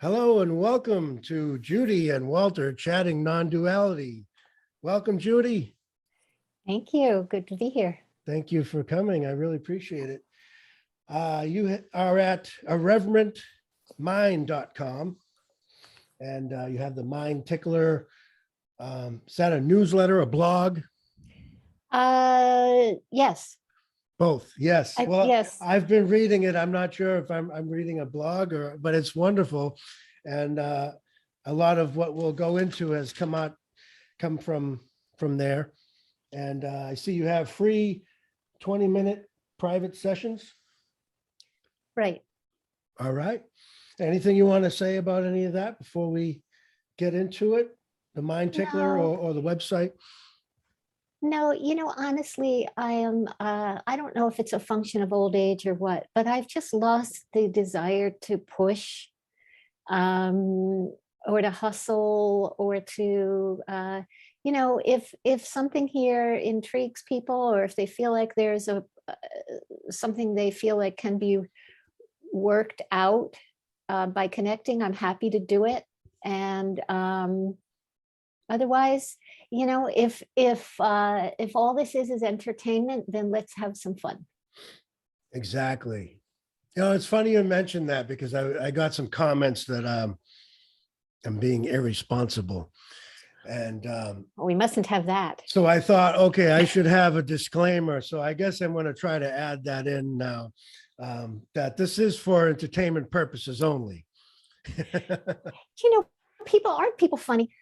Hello and welcome to Judy and Walter chatting non-duality. Welcome, Judy. Thank you. Good to be here. Thank you for coming. I really appreciate it. You are at irreverentmind.com and you have the Mind Tickler. Is that a newsletter, a blog? Yes. Both. Yes. Well, yes. I've been reading it. I'm not sure if I'm reading a blog but it's wonderful. And a lot of what we'll go into has come from there. And I see you have free 20-minute private sessions. Right. All right. Anything you want to say about any of that before we get into it? The Mind Tickler No. or the website? No, honestly, I don't know if it's a function of old age or what, but I've just lost the desire to push or to hustle or to, if something here intrigues people, or if they feel like there's something they feel like can be worked out by connecting, I'm happy to do it. And otherwise, if all this is entertainment, then let's have some fun. Exactly. It's funny you mentioned that because I got some comments that I'm being irresponsible. And we mustn't have that. So I thought, okay, I should have a disclaimer. So I guess I'm going to try to add that in now, that this is for entertainment purposes only. Aren't people funny?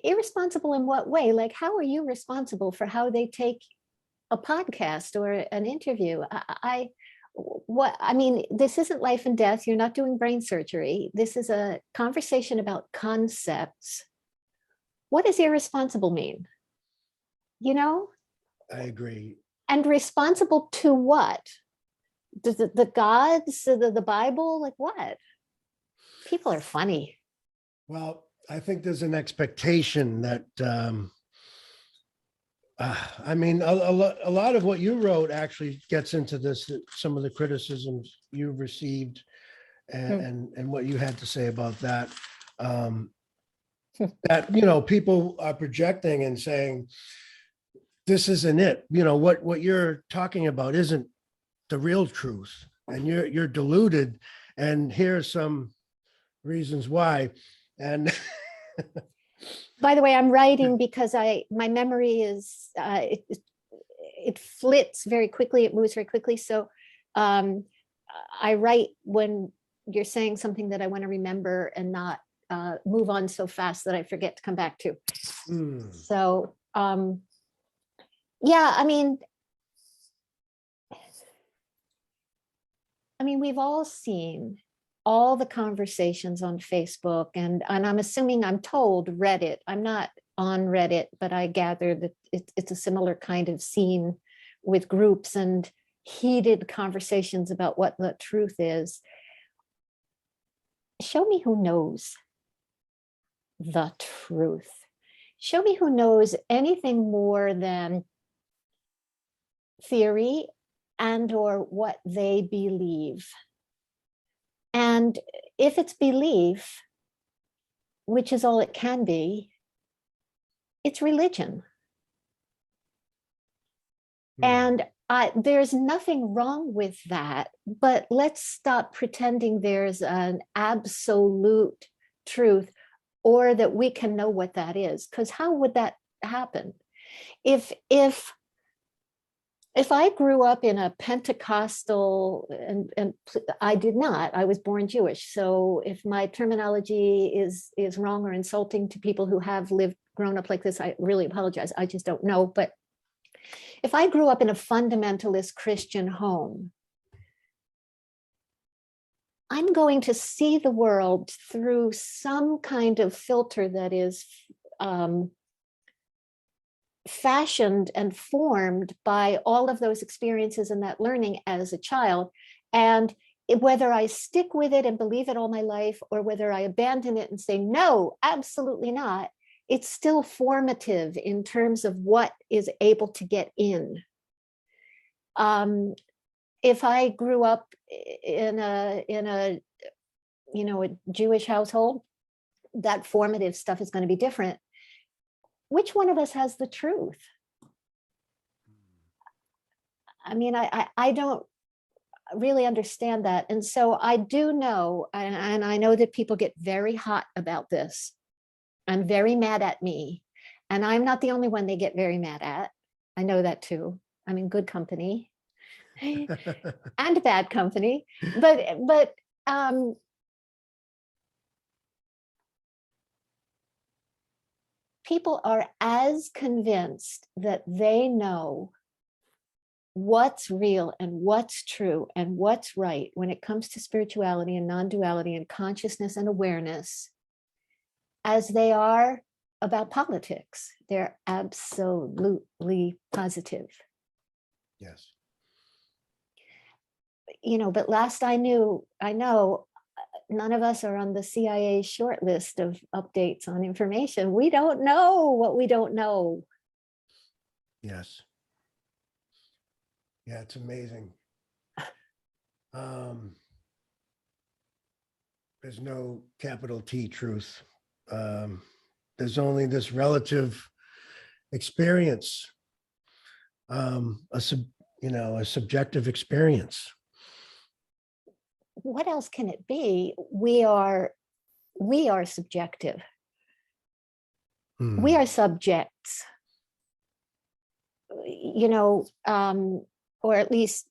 Irresponsible in what way? Like, how are you responsible for how they take a podcast or an interview? This isn't life and death. You're not doing brain surgery. This is a conversation about concepts. What does irresponsible mean? I agree. And responsible to what? The gods, the Bible, like what? People are funny. Well, I think there's an expectation that, a lot of what you wrote actually gets into this, some of the criticisms you've received and what you had to say about that. That, people are projecting and saying, this isn't it. What you're talking about isn't the real truth, and you're deluded. And here's some reasons why. And by the way, I'm writing because my memory is it flits very quickly, it moves very quickly. So I write when you're saying something that I want to remember and not move on so fast that I forget to come back to. So we've all seen all the conversations on Facebook, and I'm assuming, I'm told, Reddit. I'm not on Reddit, but I gather that it's a similar kind of scene with groups and heated conversations about what the truth is. Show me who knows the truth. Show me who knows anything more than theory and or what they believe. And if it's belief, which is all it can be, it's religion. And there's nothing wrong with that, but let's stop pretending there's an absolute truth or that we can know what that is, because how would that happen? If I grew up in a Pentecostal, and I did not, I was born Jewish. So if my terminology is wrong or insulting to people who have grown up like this, I really apologize. I just don't know. But if I grew up in a fundamentalist Christian home, I'm going to see the world through some kind of filter that is fashioned and formed by all of those experiences and that learning as a child. And whether I stick with it and believe it all my life, or whether I abandon it and say, no, absolutely not, it's still formative in terms of what is able to get in. If I grew up in a a Jewish household, that formative stuff is going to be different. Which one of us has the truth? I mean, I don't really understand that. And so I do know, and I know that people get very hot about this and very mad at me. And I'm not the only one they get very mad at. I know that too. I'm in good company and bad company. But people are as convinced that they know what's real and what's true and what's right when it comes to spirituality and non-duality and consciousness and awareness as they are about politics. They're absolutely positive. Yes. But last I know, none of us are on the CIA short list of updates on information. We don't know what we don't know. Yes. Yeah, it's amazing. There's no capital T truth. There's only this relative experience, a subjective experience. What else can it be? We are subjective. We are subjects. Or at least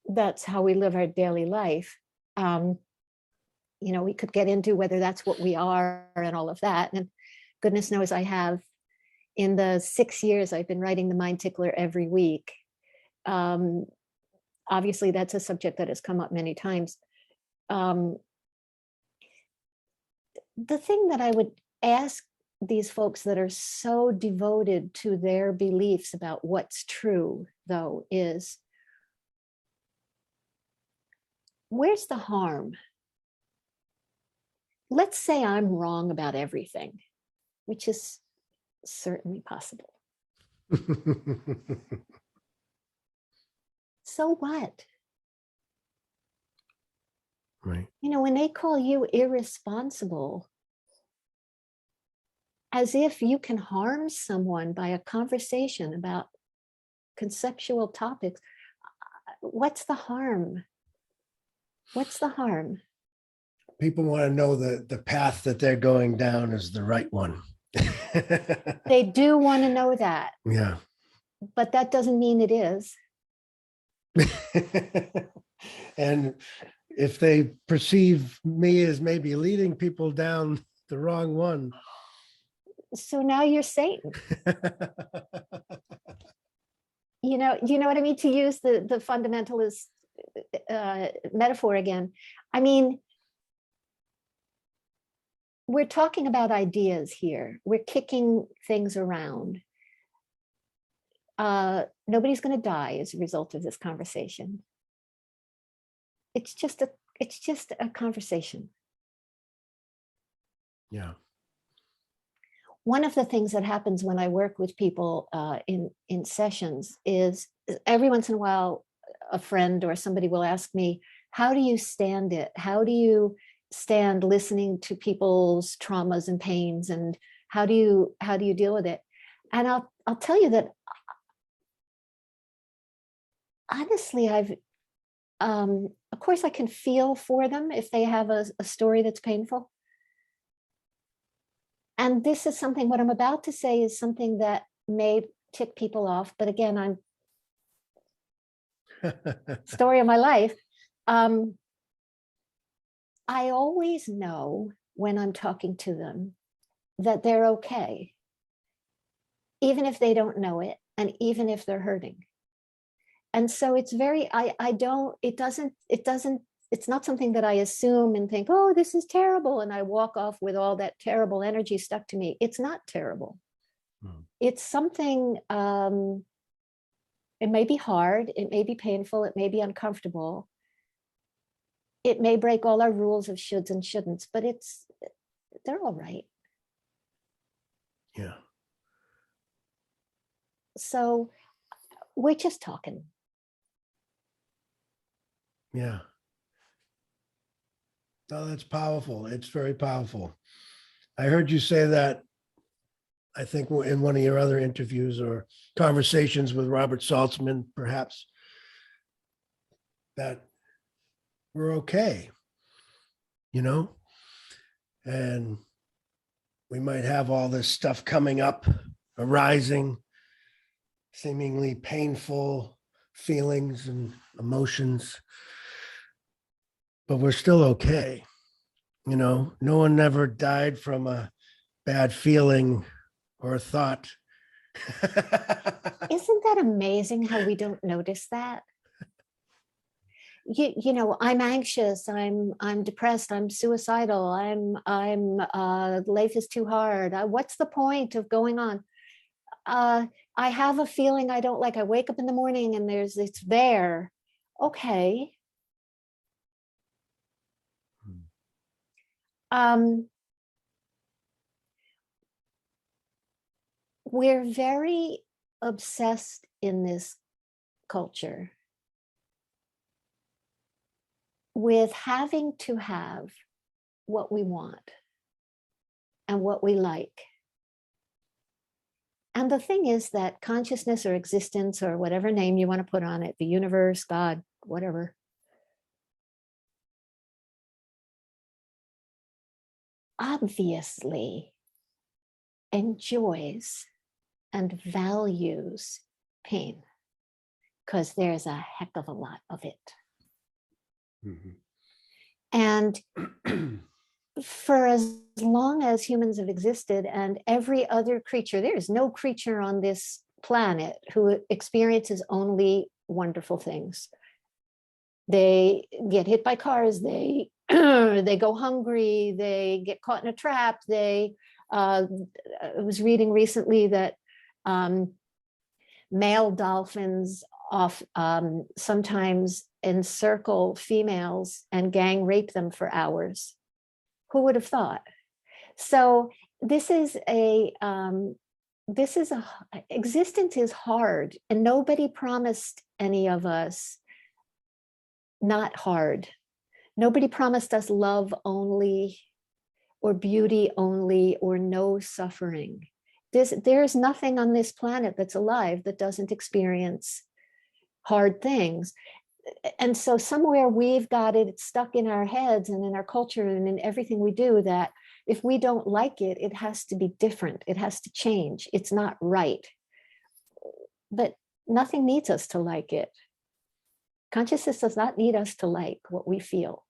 that's how we live our daily life. We could get into whether that's what we are and all of that. And goodness knows I have, in the 6 years I've been writing the Mind Tickler every week. Obviously, that's a subject that has come up many times. The thing that I would ask these folks that are so devoted to their beliefs about what's true, though, is where's the harm? Let's say I'm wrong about everything, which is certainly possible. So what? Right. When they call you irresponsible, as if you can harm someone by a conversation about conceptual topics, what's the harm? What's the harm? People want to know the path that they're going down is the right one. They do want to know that. Yeah. But that doesn't mean it is. And if they perceive me as maybe leading people down the wrong one. So now you're Satan. You know what I mean? To use the fundamentalist metaphor again. I mean, we're talking about ideas here. We're kicking things around. Nobody's going to die as a result of this conversation. It's just a conversation. Yeah. One of the things that happens when I work with people in sessions is every once in a while, a friend or somebody will ask me, how do you stand it? How do you stand listening to people's traumas and pains? And how do you deal with it? And I'll tell you that honestly, of course I can feel for them if they have a story that's painful. And this is something, what I'm about to say is something that may tick people off. But again, I'm story of my life. I always know when I'm talking to them that they're okay, even if they don't know it, and even if they're hurting. And so it's it's not something that I assume and think, oh, this is terrible. And I walk off with all that terrible energy stuck to me. It's not terrible. It's something, it may be hard. It may be painful. It may be uncomfortable. It may break all our rules of shoulds and shouldn'ts, but they're all right. Yeah. So we're just talking. Yeah. Oh, that's powerful. It's very powerful. I heard you say that, I think in one of your other interviews or conversations with Robert Saltzman, perhaps, that we're okay, you know, and we might have all this stuff coming up, arising, seemingly painful feelings and emotions, but we're still okay. You know, no one ever died from a bad feeling or a thought. Isn't that amazing how we don't notice that? You know, I'm anxious, I'm depressed, I'm suicidal, I'm life is too hard. What's the point of going on? Uh, I have a feeling I don't like. I wake up in the morning and it's there. Okay. Um, we're very obsessed in this culture with having to have what we want and what we like. And the thing is that consciousness or existence or whatever name you want to put on it, the universe, God, whatever, obviously enjoys and values pain because there's a heck of a lot of it. Mm-hmm. And for as long as humans have existed and every other creature, there is no creature on this planet who experiences only wonderful things. They get hit by cars, they they go hungry, they get caught in a trap. I was reading recently that male dolphins sometimes encircle females and gang rape them for hours. Who would have thought? So this is a existence is hard, and nobody promised any of us not hard. Nobody promised us love only or beauty only or no suffering. There's nothing on this planet that's alive that doesn't experience hard things. And so somewhere we've got it stuck in our heads and in our culture and in everything we do that if we don't like it, it has to be different. It has to change. It's not right. But nothing needs us to like it. Consciousness does not need us to like what we feel.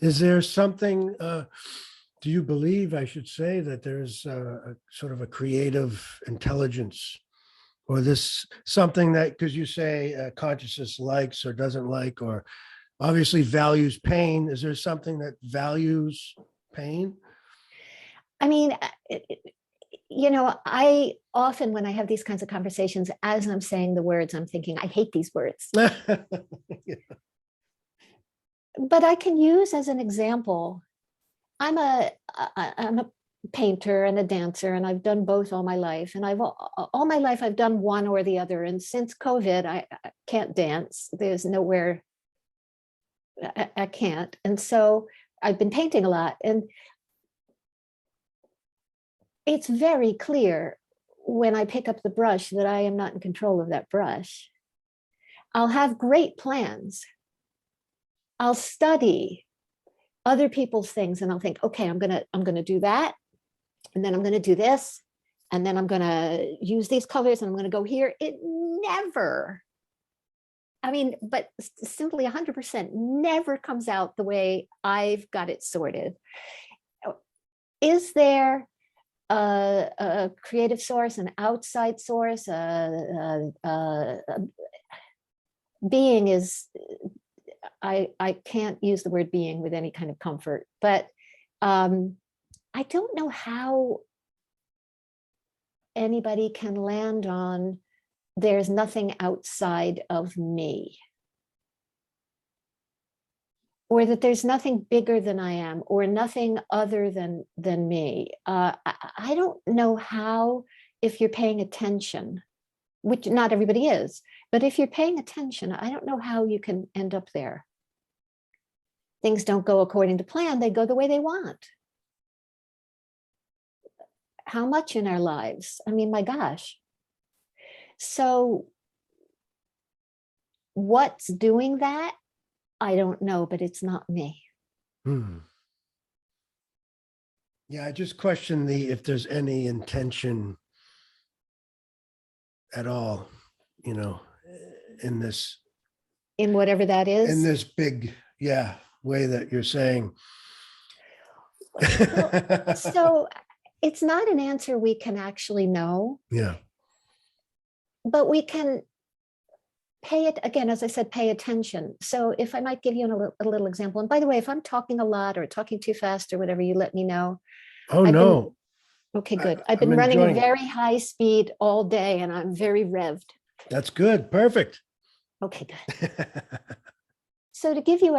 Is there something, do you believe, I should say, that there's a sort of a creative intelligence or this something that, because you say consciousness likes or doesn't like, or obviously values pain. Is there something that values pain? I mean, you know, I often, when I have these kinds of conversations, as I'm saying the words, I'm thinking, I hate these words. Yeah. But I can use as an example, I'm a painter and a dancer, and I've done both all my life. And all my life I've done one or the other. And since COVID, I can't dance. There's nowhere I can't. And so I've been painting a lot. And it's very clear when I pick up the brush that I am not in control of that brush. I'll have great plans. I'll study other people's things and I'll think, okay, I'm gonna do that, and then I'm gonna do this, and then I'm gonna use these colors and I'm gonna go here. It never, I mean, but simply 100% never comes out the way I've got it sorted. Is there a creative source, an outside source? Being is, I can't use the word being with any kind of comfort, but I don't know how anybody can land on there's nothing outside of me, or that there's nothing bigger than I am, or nothing other than me. I don't know how, if you're paying attention, which not everybody is, but if you're paying attention, I don't know how you can end up there. things don't go according to plan, they go the way they want. How much in our lives? I mean, my gosh. So what's doing that? I don't know, but it's not me. Hmm. Yeah, I just question if there's any intention at all, you know, in this In whatever that in is. this big, yeah, way that you're saying. Well, so it's not an answer we can actually know, Yeah. but we can pay it again, as I said, pay attention. So if I might give you a little example, and by the way, if I'm talking a lot or talking too fast or whatever, you let me know. Oh I've been no. okay, good. I've I'm been running enjoying it. very high speed all day and I'm very revved. That's good. Perfect. Okay, good. So to give you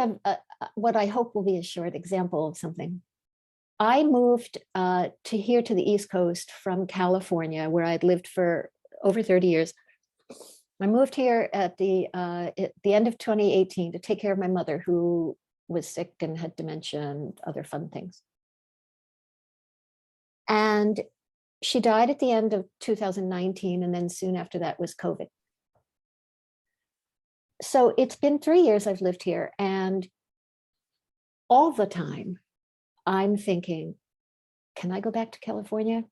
what I hope will be a short example of something, I moved to here to the East Coast from California, where I'd lived for over 30 years. I moved here at the end of 2018 to take care of my mother, who was sick and had dementia and other fun things. And she died at the end of 2019, and then soon after that was COVID. So it's been 3 years I've lived here, and all the time I'm thinking, can I go back to California?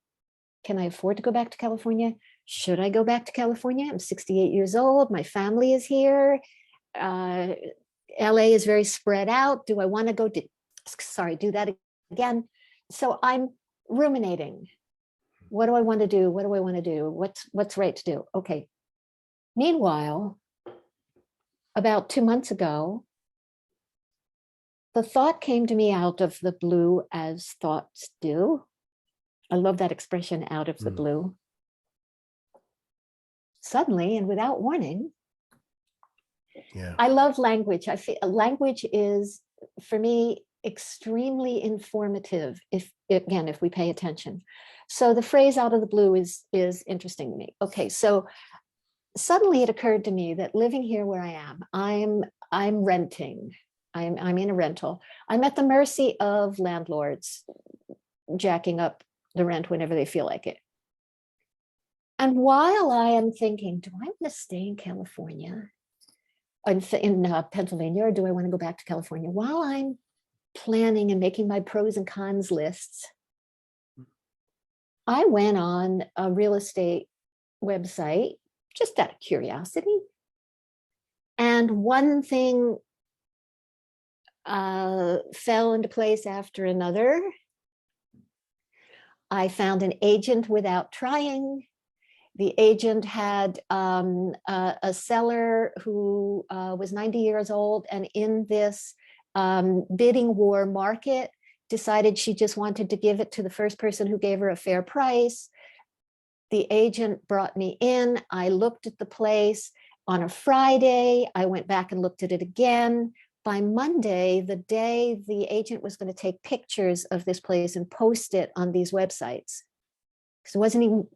Can I afford to go back to California? Should I go back to California? I'm 68 years old. My family is here. LA is very spread out. Do I want to go do that again? So I'm ruminating. What do I want to do? What do I want to do? What's right to do? Okay. Meanwhile, about 2 months ago, the thought came to me out of the blue, as thoughts do. I love that expression, out of the blue. Suddenly and without warning, Yeah. I love language. I feel language is, for me, extremely informative if we pay attention. So the phrase "out of the blue" is interesting to me. Okay, so suddenly it occurred to me that living here where I am, I'm renting. I'm in a rental. I'm at the mercy of landlords jacking up the rent whenever they feel like it. And while I am thinking, do I want to stay in California, in Pennsylvania, or do I want to go back to California? While I'm planning and making my pros and cons lists, I went on a real estate website just out of curiosity. And one thing fell into place after another. I found an agent without trying. The agent had a seller who was 90 years old, and in this bidding war market, decided she just wanted to give it to the first person who gave her a fair price. The agent brought me in. I looked at the place on a Friday. I went back and looked at it again. By Monday, the day the agent was going to take pictures of this place and post it on these websites, because it wasn't even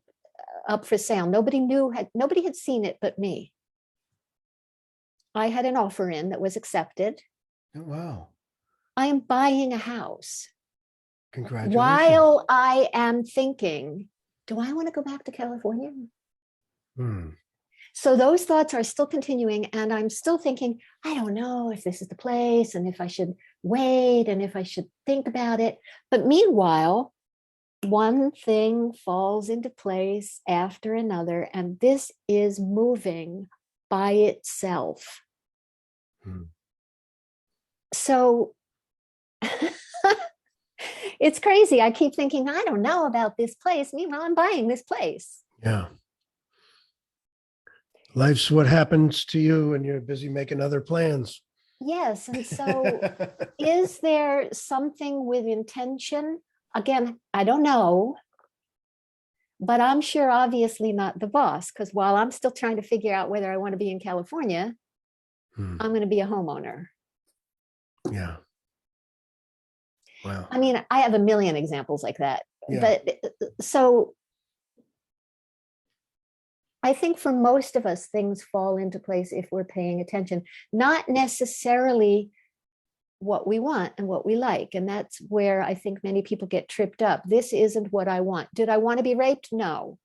up for sale. Nobody had seen it but me. I had an offer in that was accepted. Oh, wow. I am buying a house. Congratulations. While I am thinking, do I want to go back to California? So those thoughts are still continuing, and I'm still thinking, I don't know if this is the place and if I should wait and if I should think about it. But meanwhile, one thing falls into place after another, and this is moving by itself. So it's crazy. I keep thinking, I don't know about this place. Meanwhile, I'm buying this place. Yeah. Life's what happens to you when you're busy making other plans. Yes. And so is there something with intention? Again, I don't know, but I'm sure obviously not the boss, because while I'm still trying to figure out whether I want to be in California, I'm going to be a homeowner. Yeah. Wow. I mean, I have a million examples like that. Yeah. But so I think for most of us, things fall into place if we're paying attention, not necessarily what we want and what we like. And that's where I think many people get tripped up. This isn't what I want. Did I want to be raped? No.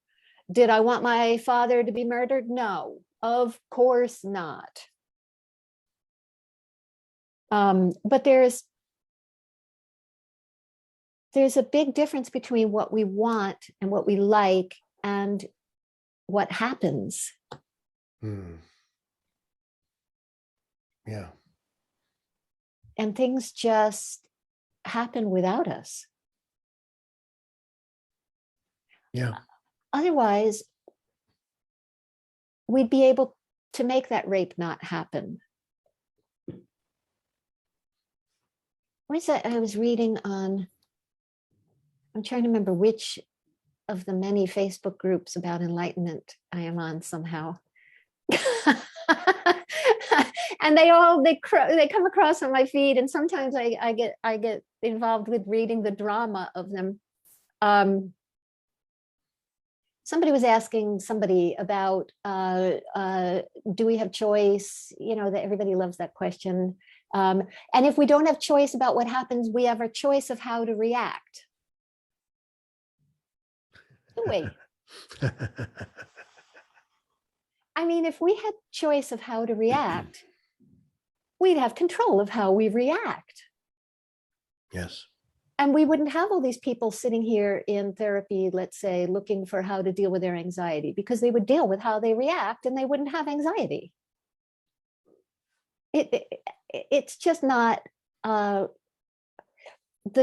Did I want my father to be murdered? No, of course not. But there's a big difference between what we want and what we like and what happens. Yeah. And things just happen without us. Yeah. Otherwise, we'd be able to make that rape not happen. What is that I was reading on? I'm trying to remember which of the many Facebook groups about enlightenment I am on somehow. And they come across on my feed, and sometimes I get involved with reading the drama of them. Somebody was asking somebody about do we have choice? You know, that everybody loves that question. And if we don't have choice about what happens, we have a choice of how to react. Do we? I mean, if we had choice of how to react, we'd have control of how we react. Yes. And we wouldn't have all these people sitting here in therapy, let's say, looking for how to deal with their anxiety, because they would deal with how they react and they wouldn't have anxiety. It's just not the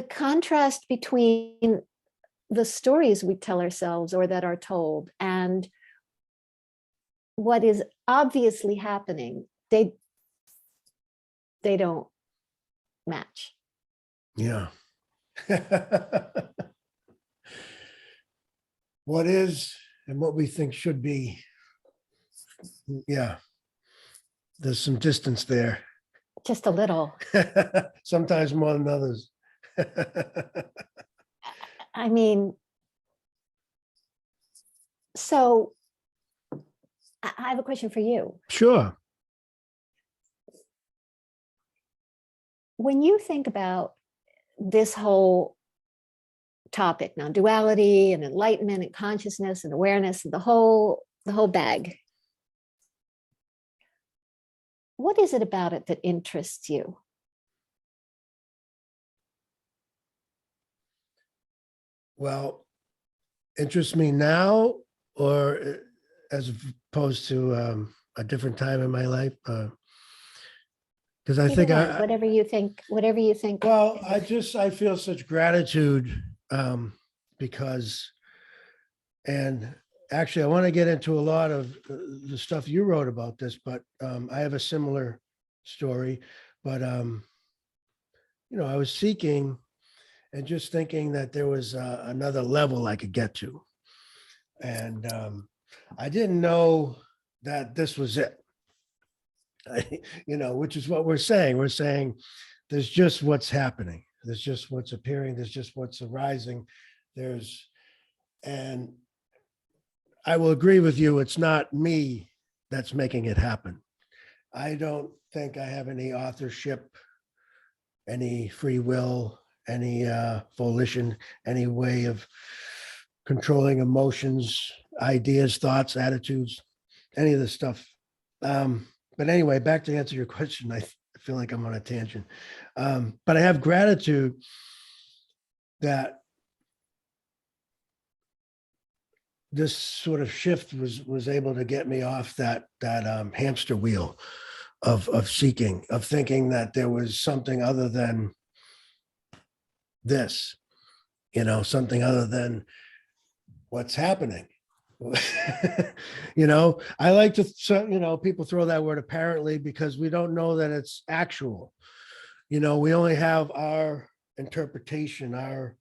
contrast between the stories we tell ourselves or that are told and what is obviously happening. They don't match. Yeah. What is and what we think should be. Yeah. There's some distance there. Just a little. Sometimes more than others. I mean, so I have a question for you. Sure. When you think about this whole topic, non-duality and enlightenment and consciousness and awareness and the whole bag, what is it about it that interests you? Well, interests me now, or as opposed to a different time in my life? Because I think whatever you think. Well, I feel such gratitude because, and actually, I want to get into a lot of the stuff you wrote about this, but I have a similar story. But I was seeking and just thinking that there was another level I could get to, and I didn't know that this was it. Which is what we're saying. We're saying there's just what's happening. There's just what's appearing. There's just what's arising. And I will agree with you. It's not me that's making it happen. I don't think I have any authorship, any free will, any volition, any way of controlling emotions, ideas, thoughts, attitudes, any of this stuff. But anyway, back to answer your question, I feel like I'm on a tangent. But I have gratitude that this sort of shift was able to get me off that hamster wheel of seeking, of thinking that there was something other than this, something other than what's happening. I like to, people throw that word apparently because we don't know that it's actual. We only have our interpretation, our,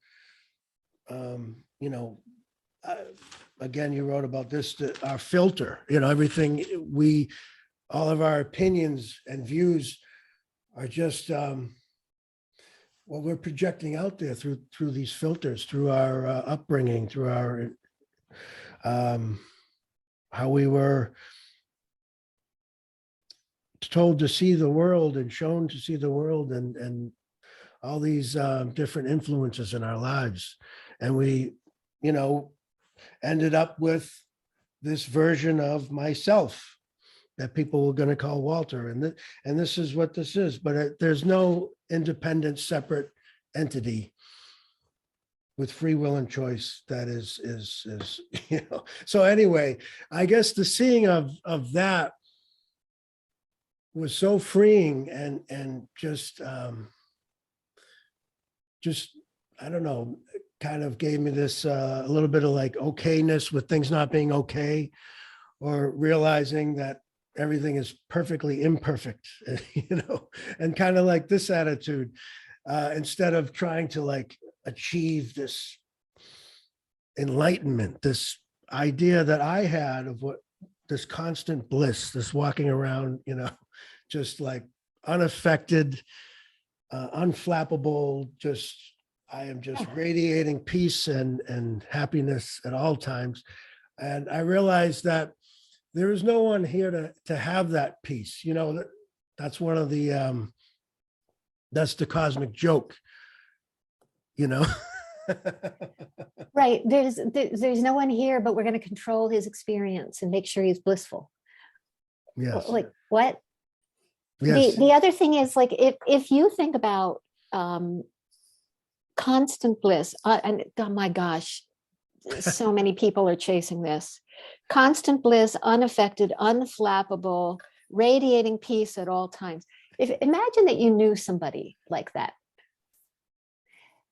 again, you wrote about this, our filter, everything all of our opinions and views are just what we're projecting out there through these filters, through our upbringing, through our how we were told to see the world and shown to see the world, and all these different influences in our lives. And we, you know, ended up with this version of myself that people were going to call Walter. And this is what this is. But there's no independent, separate entity with free will and choice that is you know. So anyway, I guess the seeing of that was so freeing, and just I don't know, kind of gave me this a little bit of like okayness with things not being okay, or realizing that everything is perfectly imperfect, you know, and kind of like this attitude, instead of trying to like achieve this enlightenment, this idea that I had of what this constant bliss, this walking around, you know, just like unaffected, unflappable, just I am just radiating peace and happiness at all times. And I realized that there is no one here to have that peace. You know, that's one of the that's the cosmic joke, you know. Right. There's no one here, but we're going to control his experience and make sure he's blissful. Yes. Like what? Yes. The other thing is, like, if you think about constant bliss, and oh my gosh, so many people are chasing this. Constant bliss, unaffected, unflappable, radiating peace at all times. Imagine that you knew somebody like that.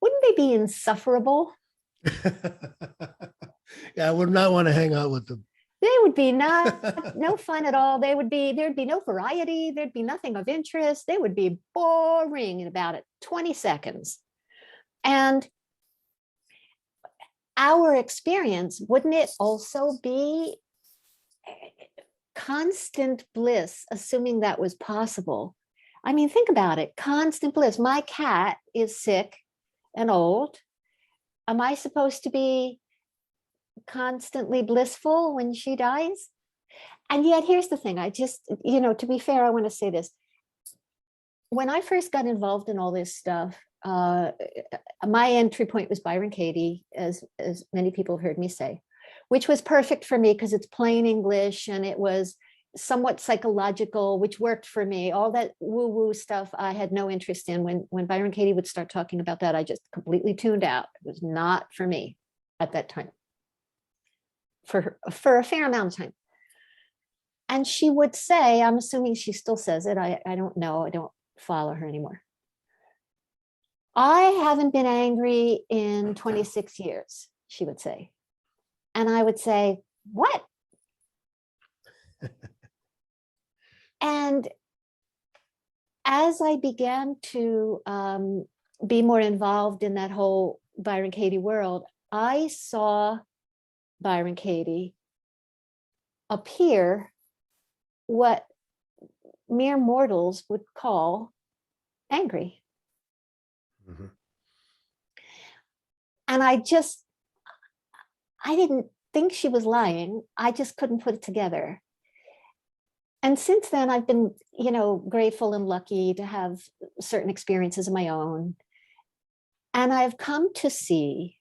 Wouldn't they be insufferable? Yeah, I would not want to hang out with them. They would be no fun at all. There'd be no variety. There'd be nothing of interest. They would be boring in about 20 seconds. And our experience, wouldn't it also be constant bliss, assuming that was possible? I mean, think about it. Constant bliss. My cat is sick and old. Am I supposed to be constantly blissful when she dies? And yet, here's the thing. I just, you know, to be fair, I want to say this. When I first got involved in all this stuff, my entry point was Byron Katie, as many people have heard me say, which was perfect for me because it's plain English and it was somewhat psychological, which worked for me. All that woo-woo stuff I had no interest in. When Byron Katie would start talking about that, I just completely tuned out. It was not for me at that time, for a fair amount of time. And she would say, I'm assuming she still says it, I don't know, I don't follow her anymore, I haven't been angry in 26 years, she would say. And I would say, what? And as I began to be more involved in that whole Byron Katie world, I saw Byron Katie appear what mere mortals would call angry. Mm-hmm. And I didn't think she was lying. I just couldn't put it together. And since then, I've been, you know, grateful and lucky to have certain experiences of my own. And I've come to see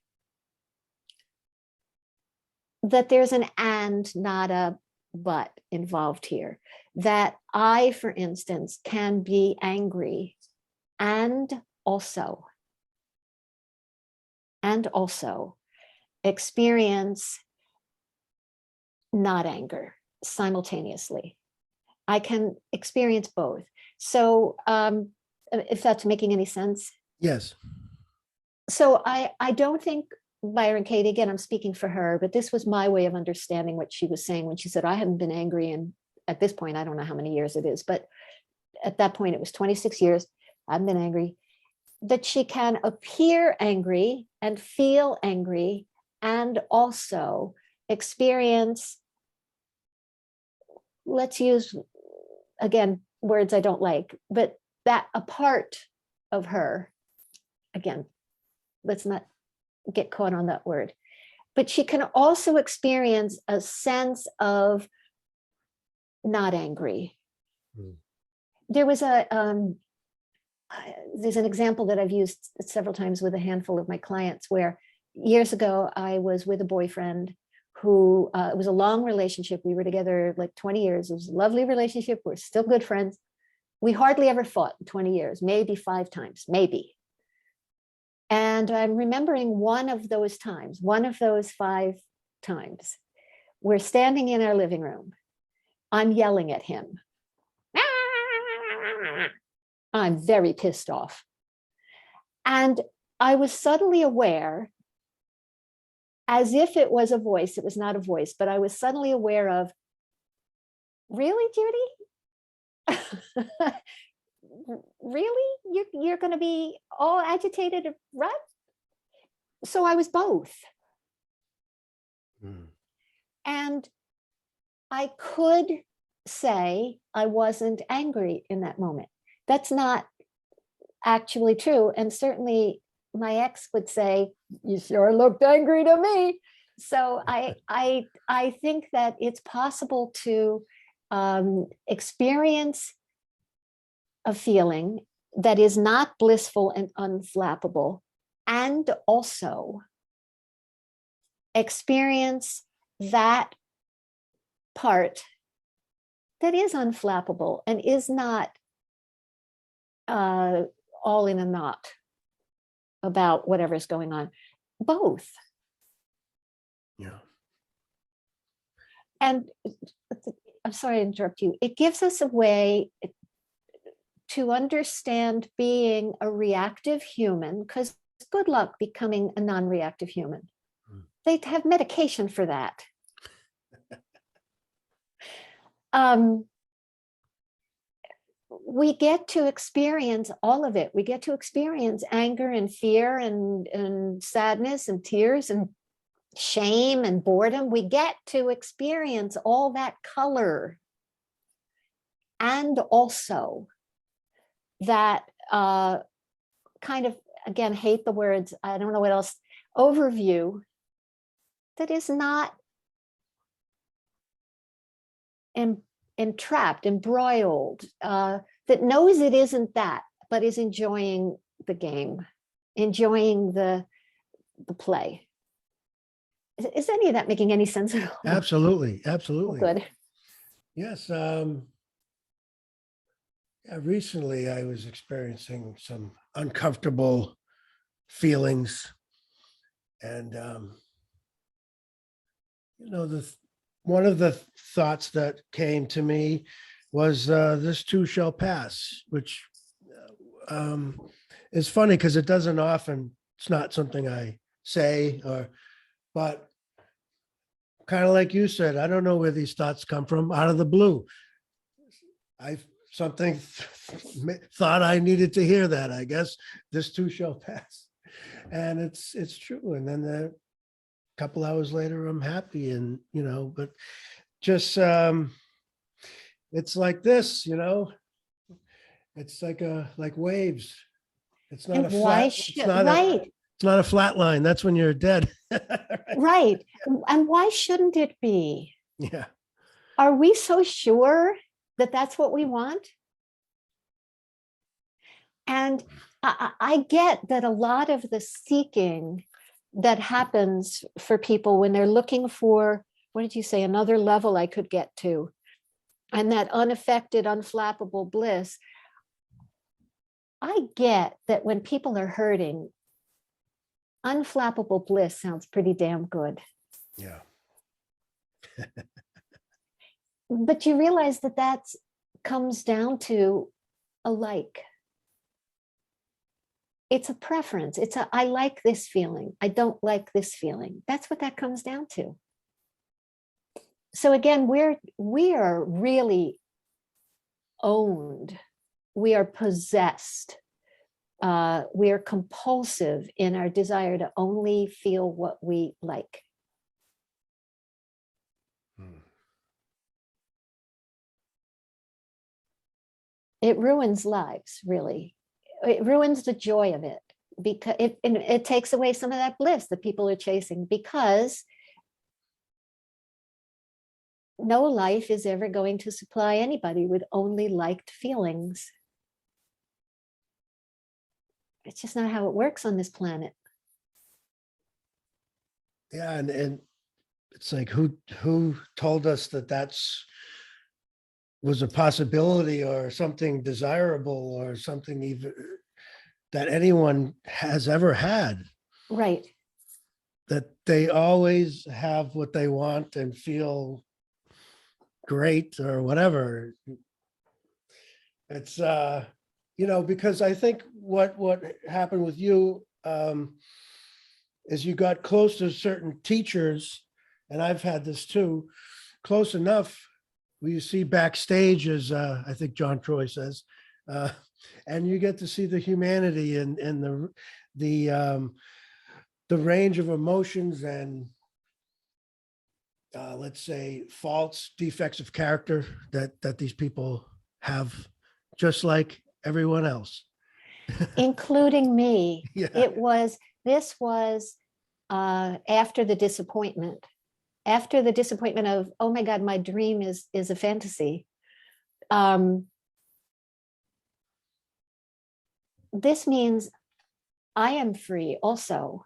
that there's an and, not a but involved here. That I, for instance, can be angry and also experience not anger simultaneously. I can experience both. So if that's making any sense. Yes. So I don't think Byron Katie, again, I'm speaking for her, but this was my way of understanding what she was saying when she said, I haven't been angry in, at this point, I don't know how many years it is, but at that point it was 26 years. I've been angry. That she can appear angry and feel angry and also experience, let's use, again, words I don't like, but that a part of her, again, let's not get caught on that word, but she can also experience a sense of not angry, there was there's an example that I've used several times with a handful of my clients where years ago I was with a boyfriend who, it was a long relationship. We were together like 20 years. It was a lovely relationship. We're still good friends. We hardly ever fought in 20 years, maybe 5 times, maybe. And I'm remembering one of those 5 times, we're standing in our living room. I'm yelling at him. I'm very pissed off. And I was suddenly aware, as if it was a voice, it was not a voice, but I was suddenly aware of, really, Judy? Really? You're going to be all agitated, right? So I was both. And I could say I wasn't angry in that moment. That's not actually true. And certainly my ex would say, you sure looked angry to me. So I think that it's possible to experience a feeling that is not blissful and unflappable, and also experience that part that is unflappable and is not all in a knot about whatever's going on. Both. Yeah. And I'm sorry to interrupt you. It gives us a way to understand being a reactive human, because good luck becoming a non-reactive human. They have medication for that. We get to experience all of it. We get to experience anger and fear and sadness and tears and shame and boredom. We get to experience all that color, and also that kind of, again, hate the words, I don't know what else, overview that is not entrapped, embroiled, that knows it isn't that, but is enjoying the game, enjoying the play. Is any of that making any sense at all? Absolutely. Absolutely. Good. Yes. Recently I was experiencing some uncomfortable feelings, and one of the thoughts that came to me was this too shall pass, which is funny because it doesn't often, it's not something I say, but kind of like you said, I don't know where these thoughts come from, out of the blue. Something thought I needed to hear that, I guess. This too shall pass. And it's true. And then a couple hours later, I'm happy, and, but just, it's like this, it's like waves. It's not And a why flat, right. It's not a flat line. That's when you're dead. Right. And why shouldn't it be? Yeah. Are we so sure that that's what we want? And I get that a lot of the seeking that happens for people when they're looking for, what did you say, another level I could get to, and that unaffected, unflappable bliss. I get that when people are hurting, unflappable bliss sounds pretty damn good. Yeah. But you realize that comes down to a like. It's a preference. I like this feeling. I don't like this feeling. That's what that comes down to. So again, we are really owned. We are possessed. We are compulsive in our desire to only feel what we like. It ruins lives, really. It ruins the joy of it, because it takes away some of that bliss that people are chasing, because no life is ever going to supply anybody with only liked feelings. It's just not how it works on this planet. Yeah, and it's like who told us that that's was a possibility or something desirable or something even that anyone has ever had, Right. that they always have what they want and feel great or whatever. It's because I think what happened with you is you got close to certain teachers, and I've had this too, close enough where you see backstage, as I think John Troy says, uh, and you get to see the humanity and the range of emotions and let's say faults, defects of character that these people have, just like everyone else. Including me. Yeah. This was after the disappointment. After the disappointment of, oh my God, my dream is a fantasy. This means I am free also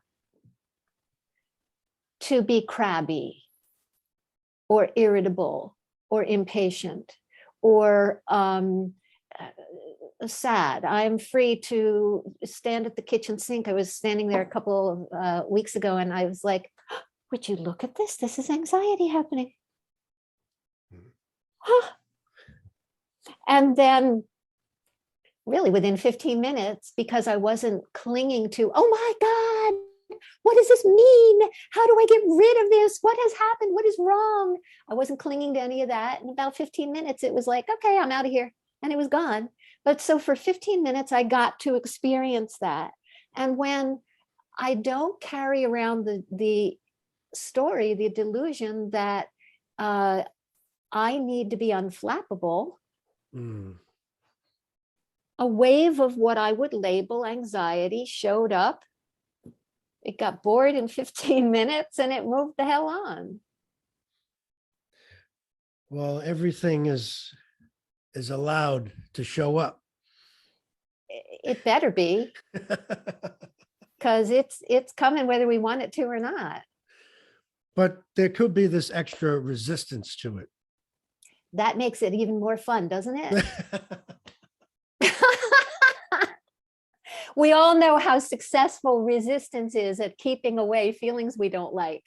to be crabby or irritable or impatient or sad. I'm free to stand at the kitchen sink. I was standing there a couple of weeks ago and I was like, would you look at this? This is anxiety happening. And then really within 15 minutes, because I wasn't clinging to, oh my God, what does this mean? How do I get rid of this? What has happened? What is wrong? I wasn't clinging to any of that. In about 15 minutes, it was like, okay, I'm out of here. And it was gone. But so for 15 minutes, I got to experience that. And when I don't carry around the story, the delusion that I need to be unflappable, a wave of what I would label anxiety showed up. It got bored in 15 minutes and it moved the hell on. Well, everything is allowed to show up. It better be, because it's coming whether we want it to or not. But there could be this extra resistance to it. That makes it even more fun, doesn't it? We all know how successful resistance is at keeping away feelings we don't like.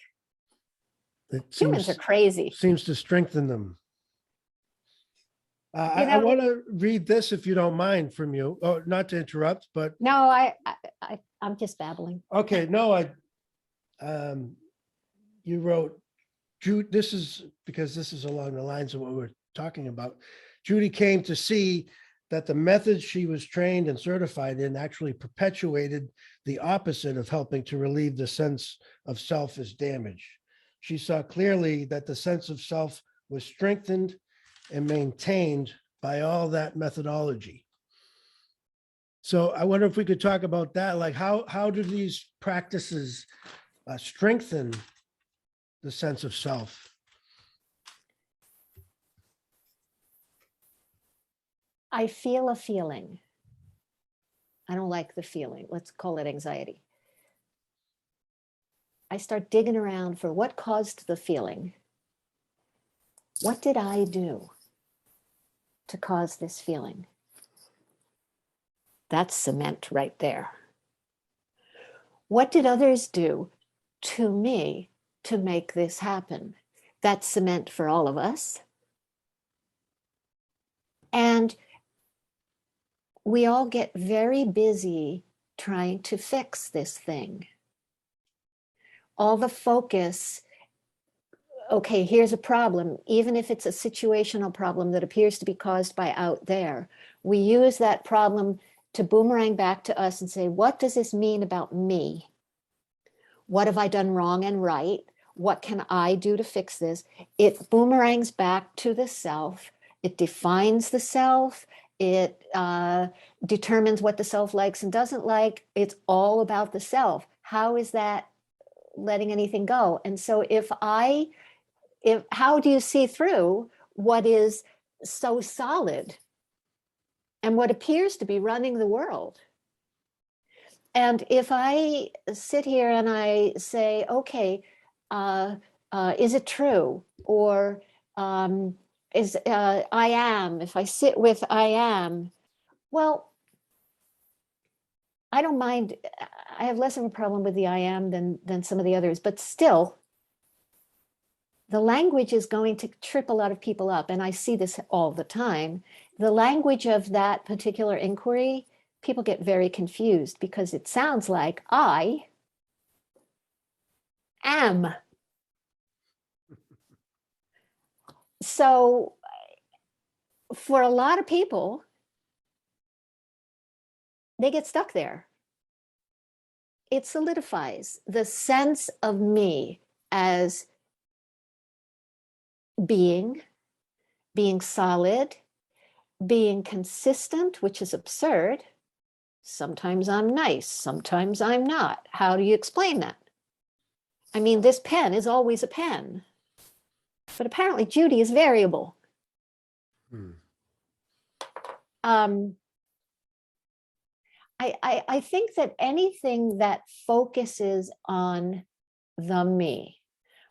Humans are crazy. Seems to strengthen them. I want to read this, if you don't mind, from you. Oh, not to interrupt, but no, I'm just babbling. Okay, no, you wrote, Jude. This is because this is along the lines of what we're talking about. Judy came to see that the methods she was trained and certified in actually perpetuated the opposite of helping to relieve the sense of self as damaged. She saw clearly that the sense of self was strengthened and maintained by all that methodology. So I wonder if we could talk about that. Like how do these practices strengthen the sense of self? I feel a feeling. I don't like the feeling. Let's call it anxiety. I start digging around for what caused the feeling. What did I do to cause this feeling? That's cement right there. What did others do to me to make this happen? That's cement for all of us. And we all get very busy trying to fix this thing. All the focus, okay, here's a problem. Even if it's a situational problem that appears to be caused by out there, we use that problem to boomerang back to us and say, what does this mean about me? What have I done wrong and right? What can I do to fix this? It boomerangs back to the self. It defines the self. It determines what the self likes and doesn't like. It's all about the self. How is that letting anything go? And so if I how do you see through what is so solid and what appears to be running the world? And if I sit here and I say, okay, is it true? Or is I am, if I sit with I am, well, I don't mind. I have less of a problem with the I am than some of the others, but still, the language is going to trip a lot of people up. And I see this all the time. The language of that particular inquiry, people get very confused because it sounds like I am. So for a lot of people, they get stuck there. It solidifies the sense of me as being solid, being consistent, which is absurd. Sometimes I'm nice, sometimes I'm not. How do you explain that? I mean, this pen is always a pen, but apparently Judy is variable. I think that anything that focuses on the me,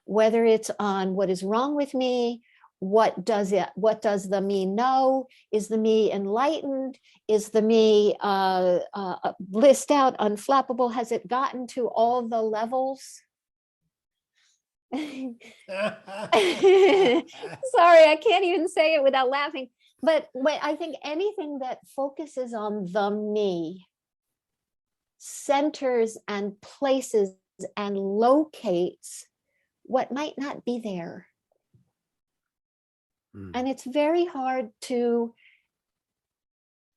whether it's on what is wrong with me, what does the me know? Is the me enlightened? Is the me blissed out, unflappable? Has it gotten to all the levels? Sorry, I can't even say it without laughing. But I think anything that focuses on the me centers and places and locates what might not be there. And it's very hard to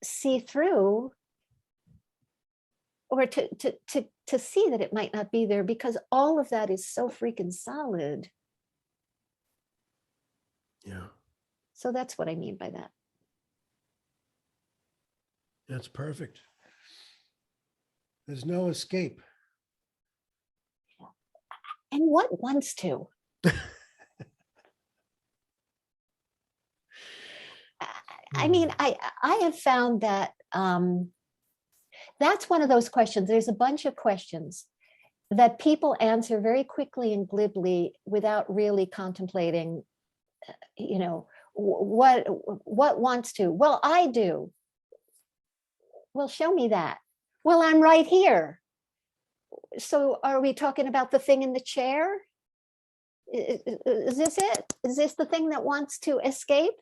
see through or to see that it might not be there, because all of that is so freaking solid. Yeah. So that's what I mean by that. That's perfect. There's no escape. And what wants to? I mean, I have found that that's one of those questions. There's a bunch of questions that people answer very quickly and glibly without really contemplating, you know, what wants to. Well, I do. Well, show me that. Well, I'm right here. So are we talking about the thing in the chair? Is this it? Is this the thing that wants to escape?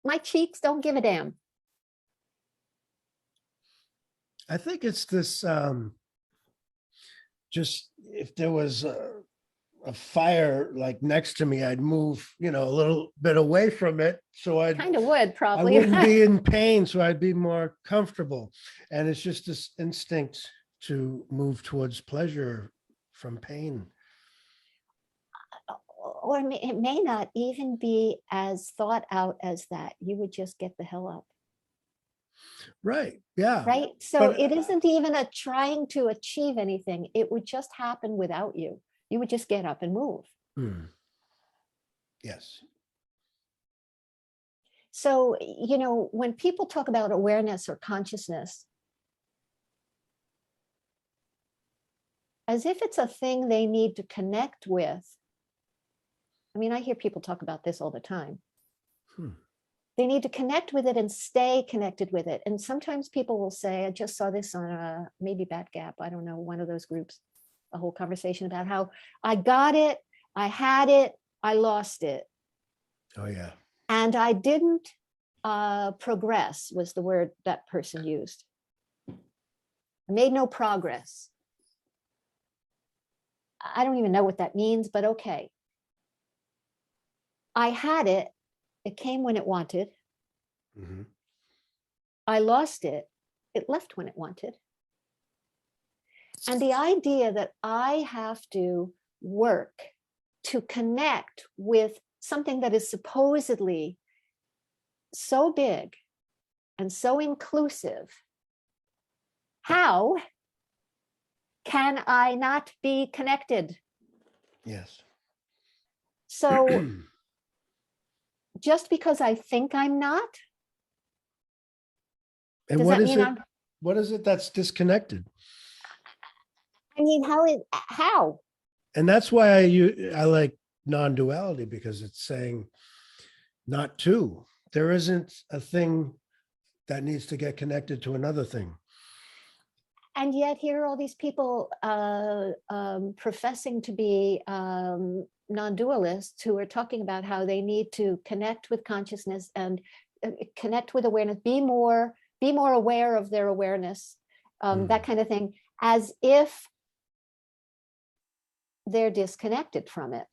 My cheeks don't give a damn. I think it's this, just if there was a fire like next to me, I'd move, a little bit away from it. So Kind of would I probably. wouldn't be in pain. So I'd be more comfortable. And it's just this instinct to move towards pleasure from pain. Or it may not even be as thought out as that. You would just get the hell up. Right. Yeah. Right. So But it isn't even a trying to achieve anything. It would just happen without you. You would just get up and move. Yes. So, when people talk about awareness or consciousness, as if it's a thing they need to connect with. I mean, I hear people talk about this all the time. They need to connect with it and stay connected with it. And sometimes people will say, I just saw this on maybe Bat Gap, I don't know, one of those groups, a whole conversation about how I got it, I had it, I lost it. Oh, yeah. And I didn't progress, was the word that person used. I made no progress. I don't even know what that means, but okay. I had it. It came when it wanted. I lost it. It left when it wanted. And the idea that I have to work to connect with something that is supposedly so big and so inclusive, how can I not be connected? Yes. So just because I think I'm not, And does what that is mean it? What is it that's disconnected? I mean, how? And that's why I like non-duality, because it's saying not two. There isn't a thing that needs to get connected to another thing. And yet here are all these people professing to be non-dualists who are talking about how they need to connect with consciousness and connect with awareness, be more aware of their awareness, that kind of thing, as if they're disconnected from it.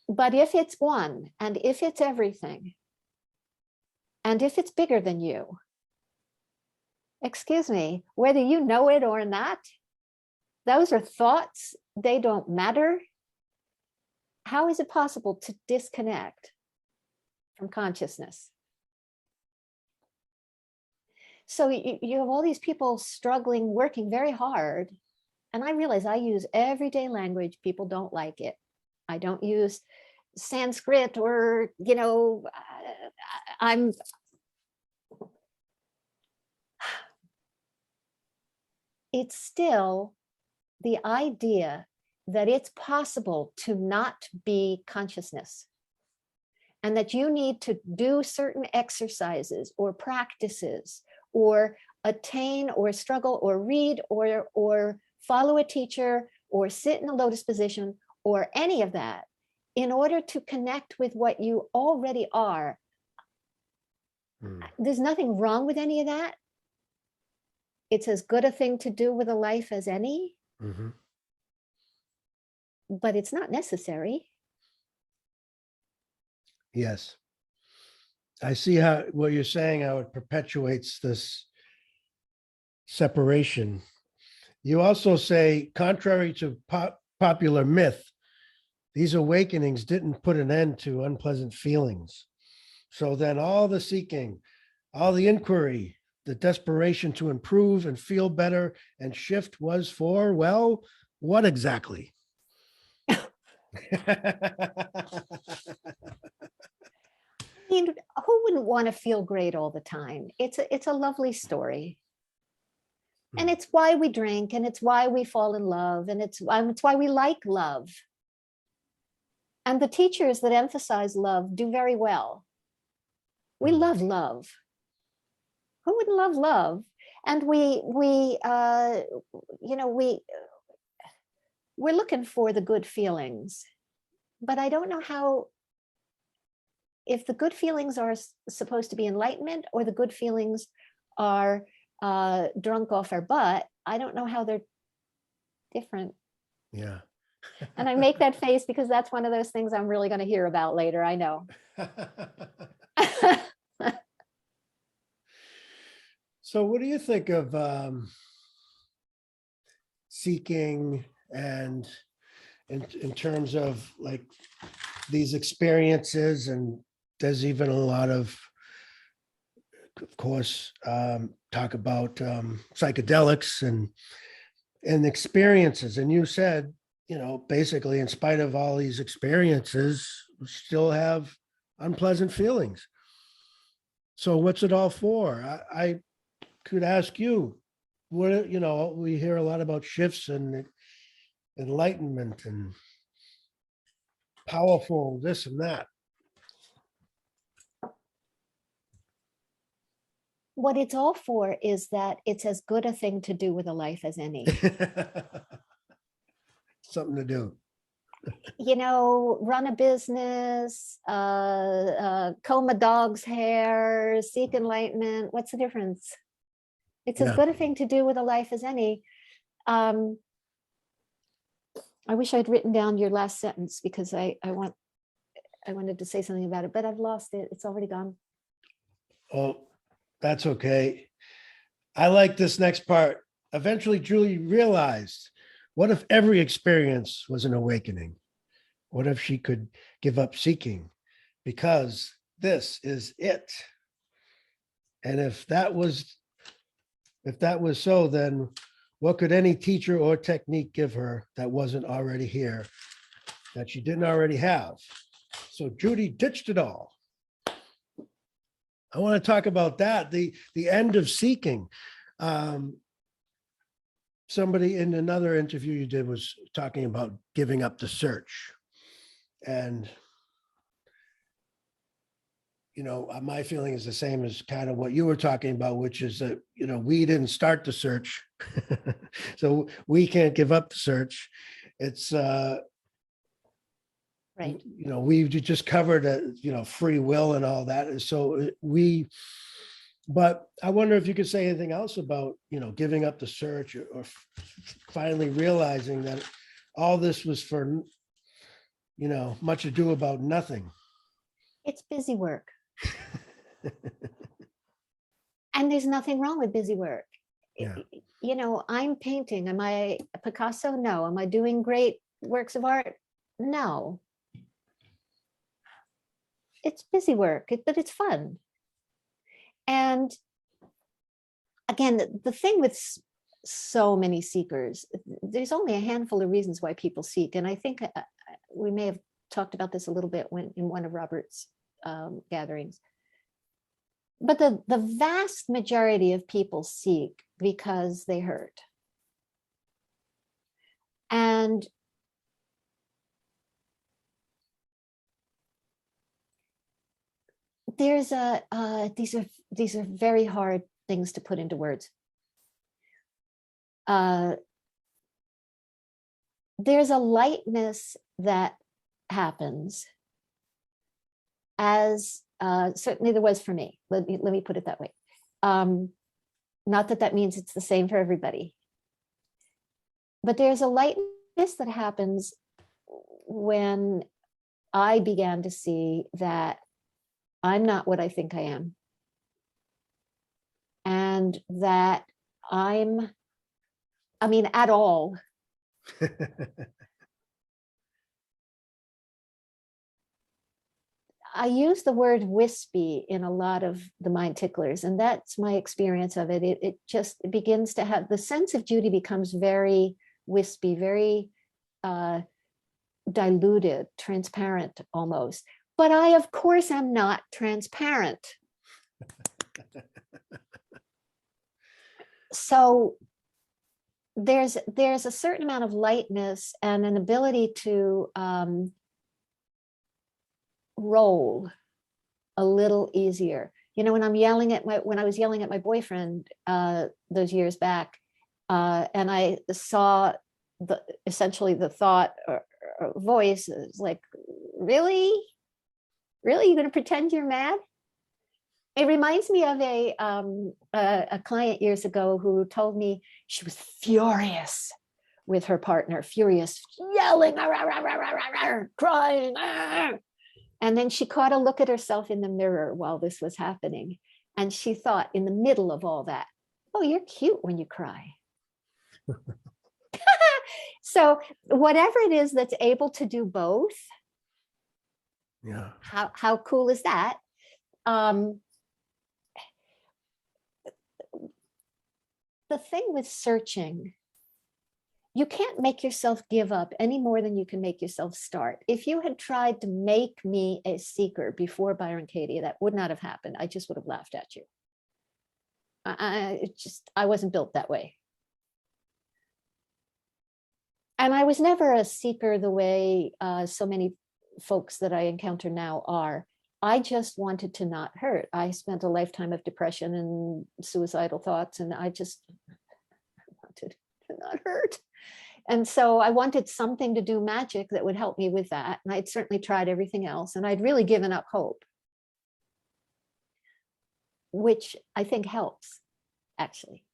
But if it's one, and if it's everything, and if it's bigger than you, excuse me, whether you know it or not, those are thoughts, they don't matter. How is it possible to disconnect from consciousness? So you have all these people struggling, working very hard. And I realize I use everyday language. People don't like it. I don't use Sanskrit or, I'm it's still the idea that it's possible to not be consciousness, and that you need to do certain exercises or practices or attain or struggle or read or follow a teacher or sit in a lotus position or any of that in order to connect with what you already are. There's nothing wrong with any of that. It's as good a thing to do with a life as any, but it's not necessary. Yes. I see what you're saying, how it perpetuates this separation. You also say, contrary to popular myth, these awakenings didn't put an end to unpleasant feelings. So then all the seeking, all the inquiry, the desperation to improve and feel better and shift was for, well, what exactly? I mean, who wouldn't want to feel great all the time? It's a lovely story. And it's why we drink, and it's why we fall in love, and it's why we like love. And the teachers that emphasize love do very well. We love love. Who wouldn't love love? And we're looking for the good feelings, but I don't know how, if the good feelings are supposed to be enlightenment or the good feelings are drunk off our butt. I don't know how they're different. Yeah. And I make that face because that's one of those things I'm really going to hear about later. I know. So what do you think of seeking, and in terms of like these experiences? And there's even a lot of course, talk about psychedelics and experiences. And you said, basically, in spite of all these experiences, we still have unpleasant feelings. So what's it all for? I could ask you, what, we hear a lot about shifts and enlightenment and powerful this and that. What it's all for is that it's as good a thing to do with a life as any. Something to do. Run a business, comb a dog's hair, seek enlightenment. What's the difference? It's as good a thing to do with a life as any. I wish I'd written down your last sentence because I wanted to say something about it, but I've lost it. It's already gone. Oh, that's okay. I like this next part. Eventually, Julie realized, what if every experience was an awakening? What if she could give up seeking? Because this is it. And if that was so, then what could any teacher or technique give her that wasn't already here, that she didn't already have? So Judy ditched it all. I want to talk about that, the end of seeking. Somebody in another interview you did was talking about giving up the search. And, my feeling is the same as kind of what you were talking about, which is that, we didn't start the search. So we can't give up the search. It's, Right. we've just covered, free will and all that. So but I wonder if you could say anything else about, giving up the search or finally realizing that all this was for, much ado about nothing. It's busy work. And there's nothing wrong with busy work. Yeah. I'm painting. Am I a Picasso? No. Am I doing great works of art? No. It's busy work, but it's fun. And again, the thing with so many seekers, there's only a handful of reasons why people seek. And I think we may have talked about this a little bit in one of Robert's gatherings. But the vast majority of people seek because they hurt. And there's these are very hard things to put into words. There's a lightness that happens, as certainly there was for me. Let me put it that way. Not that means it's the same for everybody, but there's a lightness that happens when I began to see that I'm not what I think I am, and that at all. I use the word wispy in a lot of the mind ticklers, and that's my experience of it. It just begins to have the sense of Judy becomes very wispy, very diluted, transparent almost. But I, of course, am not transparent. So there's a certain amount of lightness and an ability to roll a little easier. When I was yelling at my boyfriend those years back, and I saw essentially the thought or voice is like, really, you're going to pretend you're mad? It reminds me of a client years ago who told me she was furious with her partner, furious, yelling, crying. And then she caught a look at herself in the mirror while this was happening. And she thought in the middle of all that, oh, you're cute when you cry. So whatever it is that's able to do both, yeah. How cool is that? The thing with searching, you can't make yourself give up any more than you can make yourself start. If you had tried to make me a seeker before Byron Katie, that would not have happened. I just would have laughed at you. I wasn't built that way. And I was never a seeker the way so many folks that I encounter now are. I just wanted to not hurt. I spent a lifetime of depression and suicidal thoughts, and I just wanted to not hurt. And so I wanted something to do magic that would help me with that. And I'd certainly tried everything else, and I'd really given up hope, which I think helps, actually.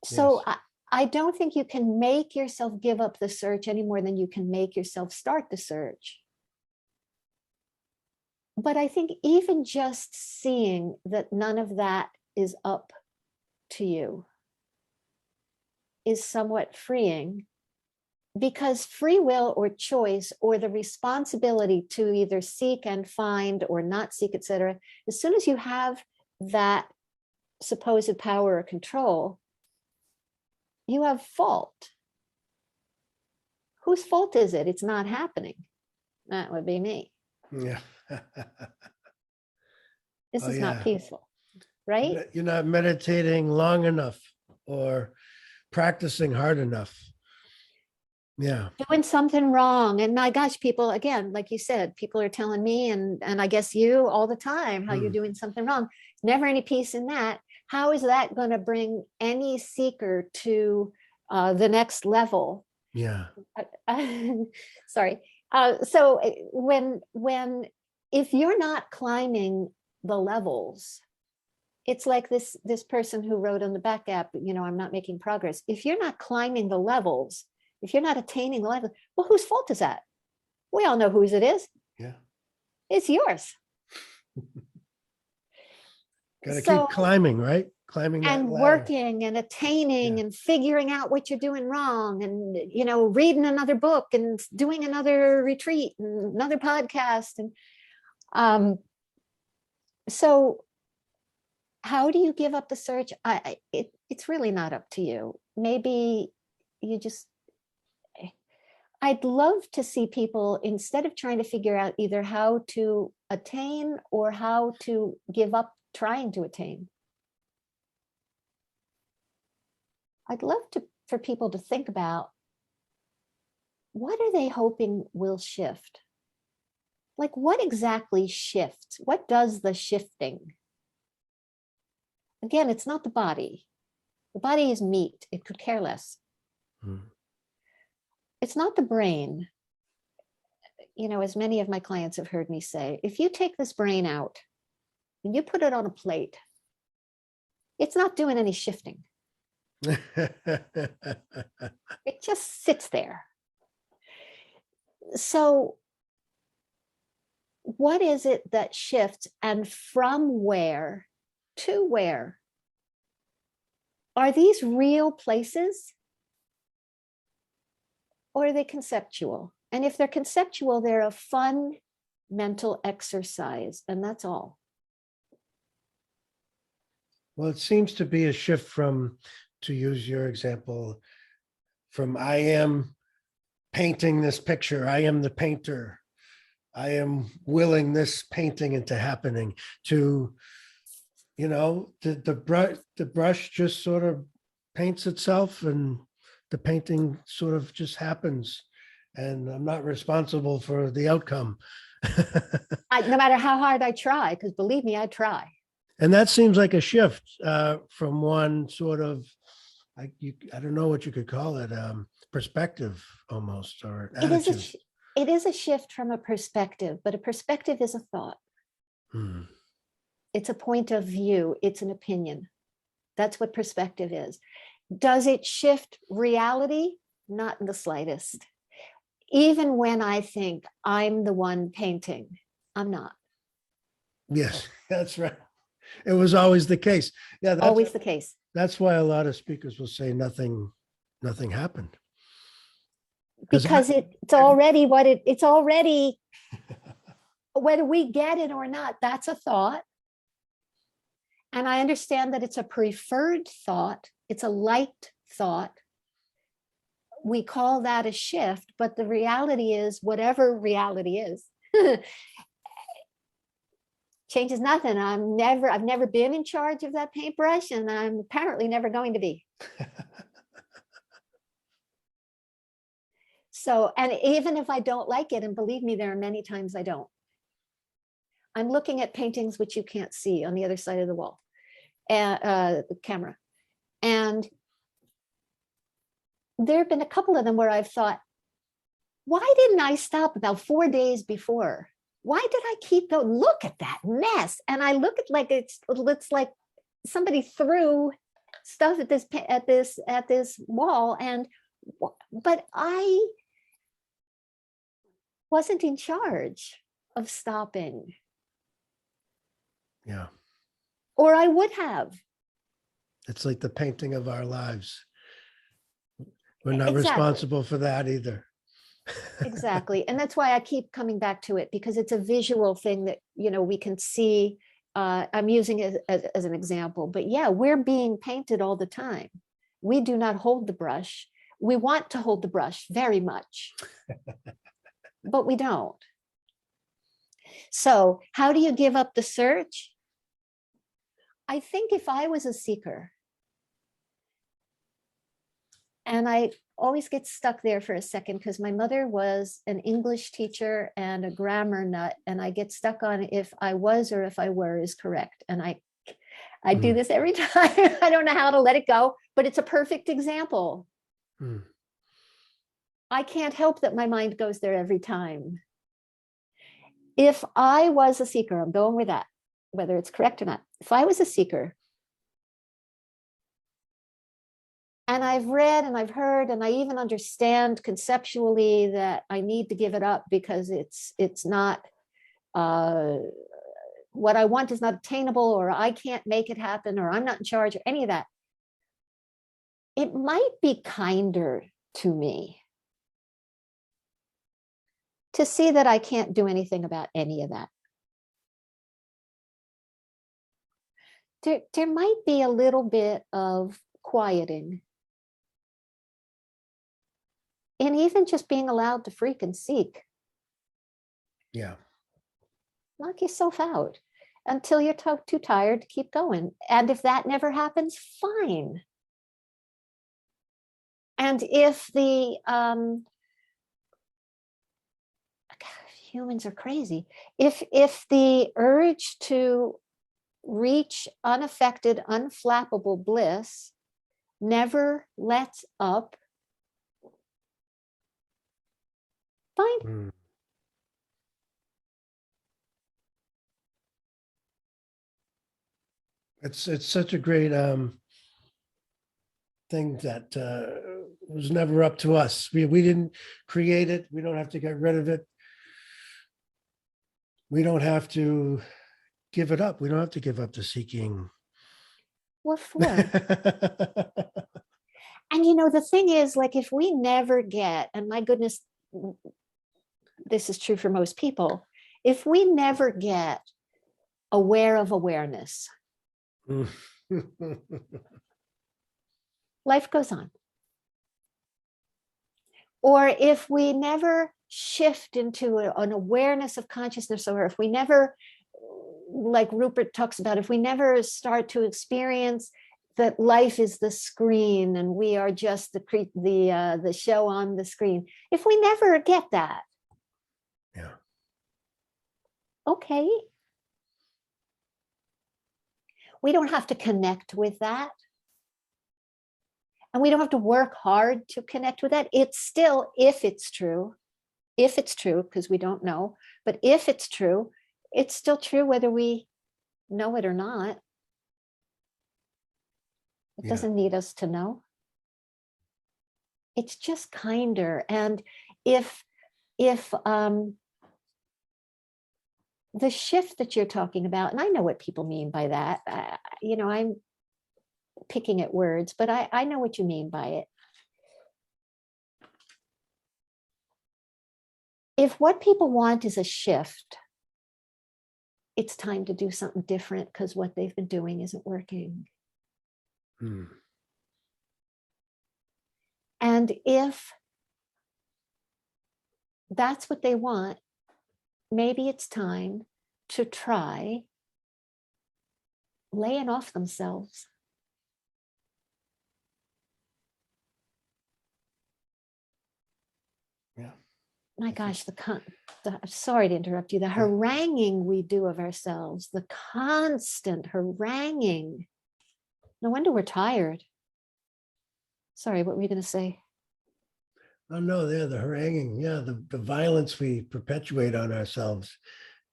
So yes. I don't think you can make yourself give up the search any more than you can make yourself start the search. But I think even just seeing that none of that is up to you is somewhat freeing, because free will or choice or the responsibility to either seek and find or not seek, etc., as soon as you have that supposed power or control, you have fault. whose fault is it? It's not happening. That would be me. Yeah. This Oh, is not yeah. peaceful, right? You're not meditating long enough or practicing hard enough. Yeah. Doing something wrong. And my gosh, people, again, like you said, people are telling me and I guess you all the time how you're doing something wrong. Never any peace in that. How is that going to bring any seeker to the next level? Yeah. Sorry. So when if you're not climbing the levels, it's like this person who wrote on the back app, I'm not making progress. If you're not climbing the levels, if you're not attaining the level, well, whose fault is that? We all know whose it is. Yeah. It's yours. Got to So, keep climbing, right? Climbing that and ladder. working and attaining and figuring out what you're doing wrong and, reading another book and doing another retreat and another podcast. And so how do you give up the search? It's really not up to you. Maybe you just, I'd love to see people, instead of trying to figure out either how to attain or how to give up trying to attain, I'd love for people to think about, what are they hoping will shift? Like, what exactly shifts? What does the shifting? Again, it's not the body. The body is meat. It could care less. It's not the brain. As many of my clients have heard me say, if you take this brain out and you put it on a plate, it's not doing any shifting. It just sits there. So what is it that shifts, and from where to where? Are these real places? Or are they conceptual? And if they're conceptual, they're a fun mental exercise, and that's all. Well, it seems to be a shift from, to use your example, from I am painting this picture, I am the painter, I am willing this painting into happening, to, the brush just sort of paints itself and the painting sort of just happens, and I'm not responsible for the outcome. No matter how hard I try, because believe me, I try. And that seems like a shift from one sort of, I don't know what you could call it, perspective almost, or attitude. It is a shift from a perspective, but a perspective is a thought. It's a point of view. It's an opinion. That's what perspective is. Does it shift reality? Not in the slightest. Even when I think I'm the one painting, I'm not. Yes, that's right. It was always the case. Yeah, that's always the case. That's why a lot of speakers will say nothing happened. Because it's already it's already, whether we get it or not, that's a thought. And I understand that it's a preferred thought. It's a liked thought. We call that a shift, but the reality is, whatever reality is, changes nothing. I've never been in charge of that paintbrush, and I'm apparently never going to be. So, and even if I don't like it, and believe me, there are many times I don't, I'm looking at paintings which you can't see on the other side of the wall, the camera. And there have been a couple of them where I've thought, why didn't I stop about 4 days before? Why did I keep going? Look at that mess. And I look at it's like somebody threw stuff at this wall, but I wasn't in charge of stopping. Yeah. Or I would have. It's like the painting of our lives. We're not responsible for that either. Exactly. And that's why I keep coming back to it, because it's a visual thing that, we can see. I'm using it as an example, but yeah, we're being painted all the time. We do not hold the brush. We want to hold the brush very much, but we don't. So how do you give up the search? I think if I was a seeker, and I always get stuck there for a second because my mother was an English teacher and a grammar nut, and I get stuck on if I was or if I were is correct. And I do this every time. I don't know how to let it go, but it's a perfect example. I can't help that my mind goes there every time. If I was a seeker, I'm going with that, whether it's correct or not. If I was a seeker, and I've read and I've heard and I even understand conceptually that I need to give it up because it's not what I want is not attainable, or I can't make it happen, or I'm not in charge, or any of that. It might be kinder to me to see that I can't do anything about any of that. There might be a little bit of quieting. And even just being allowed to freak and seek. Yeah. Knock yourself out until you're too tired to keep going. And if that never happens, fine. And if the humans are crazy, if the urge to reach unaffected, unflappable bliss never lets up, fine. It's such a great thing that was never up to us. We didn't create it. We don't have to get rid of it. We don't have to give it up. We don't have to give up the seeking. What for? And the thing is, like, if we never get, and my goodness, this is true for most people, if we never get aware of awareness, life goes on. Or if we never shift into an awareness of consciousness, or if we never, like Rupert talks about, if we never start to experience that life is the screen and we are just the show on the screen, if we never get that, yeah, okay, we don't have to connect with that. And we don't have to work hard to connect with that. It's still, if it's true, because we don't know, but if it's true, it's still true whether we know it or not. It doesn't need us to know. It's just kinder. And if the shift that you're talking about, and I know what people mean by that, I'm picking at words, but I know what you mean by it. If what people want is a shift, it's time to do something different because what they've been doing isn't working. And if that's what they want, maybe it's time to try laying off themselves. Yeah. My gosh, sorry to interrupt you, the haranguing we do of ourselves, the constant haranguing. No wonder we're tired. Sorry, what were you going to say? Oh, no, the haranguing. Yeah, the violence we perpetuate on ourselves.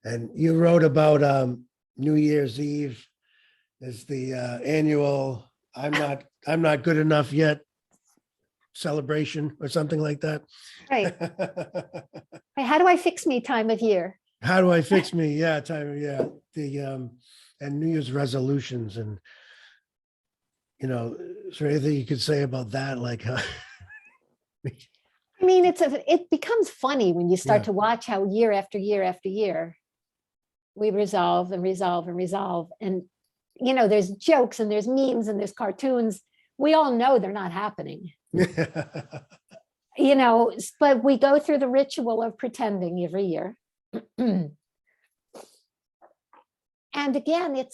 And you wrote about New Year's Eve as the annual I'm not good enough yet celebration or something like that. Right. How do I fix me time of year? How do I fix me? Yeah, time of year. And New Year's resolutions, and is there anything you could say about that? Like, I mean, it becomes funny when you start to watch how year after year after year we resolve and resolve and resolve. And there's jokes and there's memes and there's cartoons we all know they're not happening, you know, but we go through the ritual of pretending every year. And again,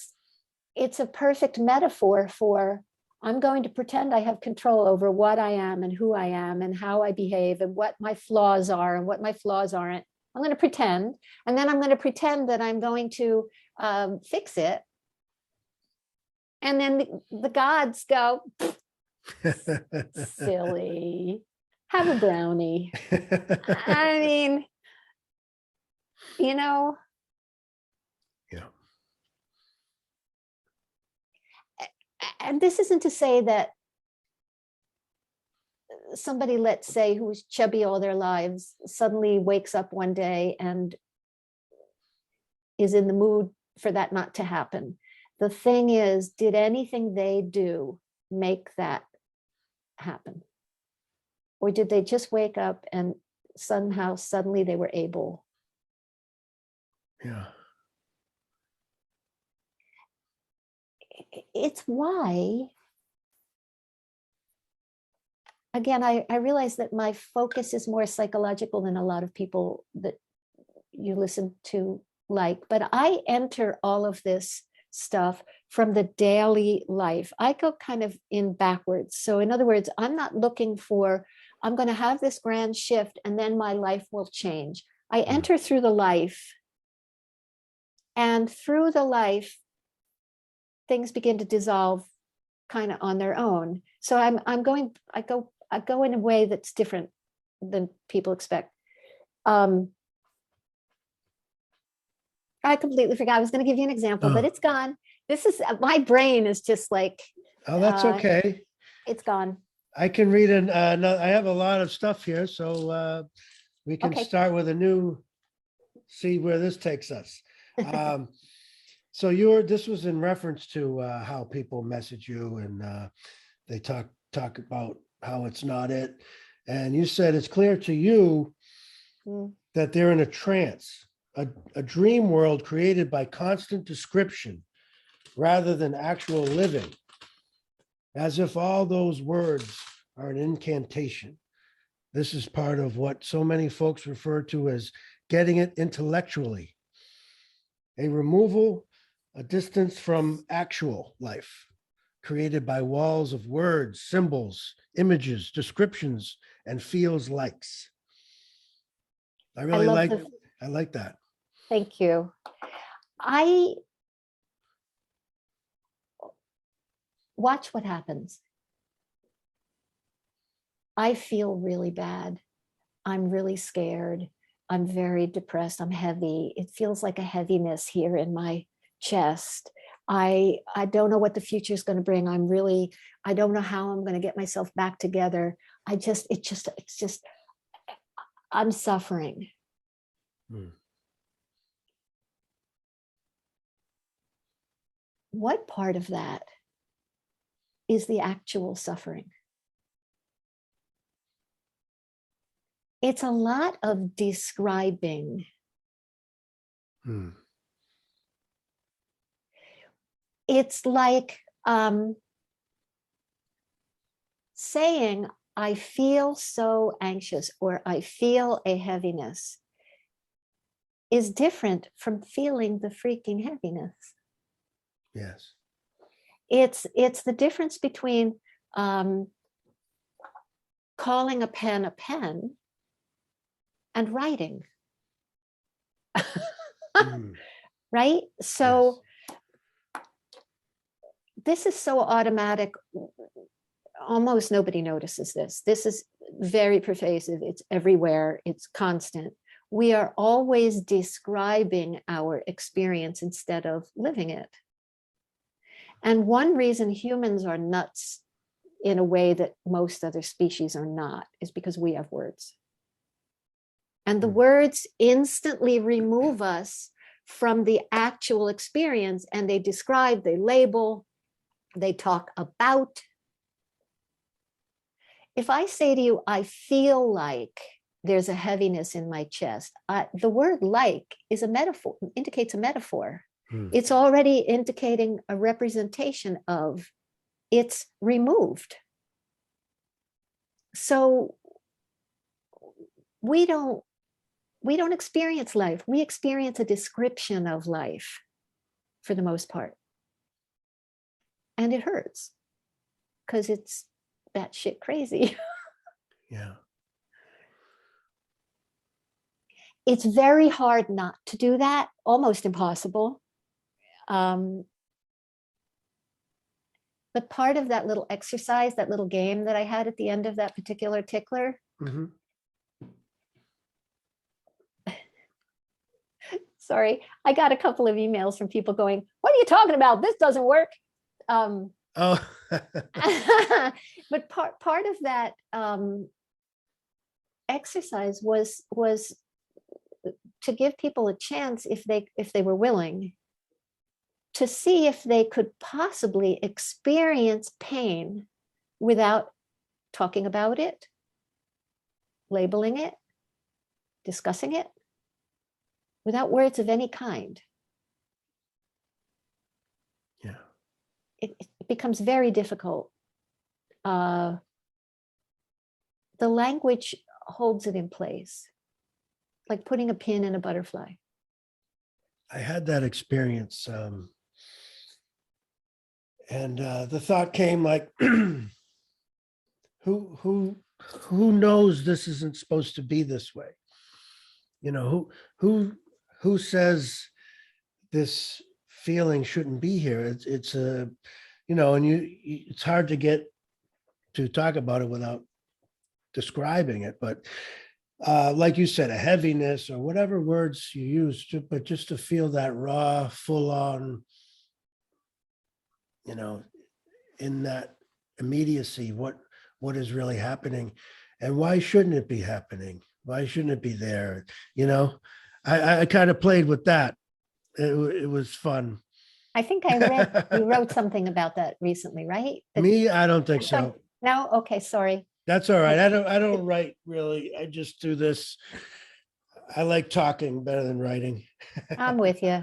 it's a perfect metaphor for, I'm going to pretend I have control over what I am and who I am and how I behave and what my flaws are and what my flaws aren't. I'm going to pretend, and then I'm going to pretend that I'm going to fix it. And then the gods go, silly, have a brownie. I mean, you know. Yeah. And this isn't to say that somebody, let's say, who was chubby all their lives suddenly wakes up one day and is in the mood for that not to happen. The thing is, did anything they do make that happen? Or did they just wake up and somehow suddenly they were able? Yeah. It's why, again, I realize that my focus is more psychological than a lot of people that you listen to like, but I enter all of this stuff from the daily life. I go kind of in backwards. So in other words, I'm not looking for, I'm going to have this grand shift and then my life will change. I enter through the life, and through the life, things begin to dissolve kind of on their own. So I go in a way that's different than people expect. I completely forgot. I was going to give you an example, but it's gone. This is, my brain is just like, Oh, that's okay. It's gone. I can read I have a lot of stuff here, so we can Okay. start with a new, see where this takes us. So this was in reference to how people message you, and they talk about how it's not it. And you said it's clear to you that they're in a trance, a dream world created by constant description rather than actual living, as if all those words are an incantation. This is part of what so many folks refer to as getting it intellectually, a removal, a distance from actual life, created by walls of words, symbols, images, descriptions, and feels likes. I really like that. Thank you. I watch what happens. I feel really bad. I'm really scared. I'm very depressed. I'm heavy. It feels like a heaviness here in my chest. I don't know what the future is going to bring. I don't know how I'm going to get myself back together. It's just, I'm suffering. What part of that is the actual suffering? It's a lot of describing. It's like saying, I feel so anxious, or I feel a heaviness, is different from feeling the freaking heaviness. Yes. It's the difference between calling a pen and writing. Right? So yes. This is so automatic. Almost nobody notices this. This is very pervasive. It's everywhere. It's constant. We are always describing our experience instead of living it. And one reason humans are nuts in a way that most other species are not is because we have words. And the words instantly remove us from the actual experience, and they describe, they label, they talk about. If I say to you, I feel like there's a heaviness in my chest, the word like is a metaphor, indicates a metaphor. It's already indicating a representation of it's removed. So we don't experience life. We experience a description of life for the most part. And it hurts because it's batshit crazy. Yeah. It's very hard not to do that, almost impossible. But part of that little exercise, that little game that I had at the end of that particular tickler, Mm-hmm. sorry, I got a couple of emails from people going, "What are you talking about? This doesn't work." Oh. But part of that exercise was to give people a chance, if they were willing, to see if they could possibly experience pain without talking about it, labeling it, discussing it, without words of any kind. Yeah. It becomes very difficult. The language holds it in place, like putting a pin in a butterfly. I had that experience. And the thought came like, who knows this isn't supposed to be this way? You know, who says this feeling shouldn't be here? It's a, you know, and it's hard to get to talk about it without describing it, but like you said, a heaviness or whatever words you use, but just to feel that raw, full on, you know, in that immediacy, what is really happening, and why shouldn't it be happening? Why shouldn't it be there? You know, I kind of played with that. It was fun. I think I read you wrote something about that recently, right? Me, I don't think so. No, okay, sorry. That's all right. I don't write really. I just do this. I like talking better than writing. I'm with you.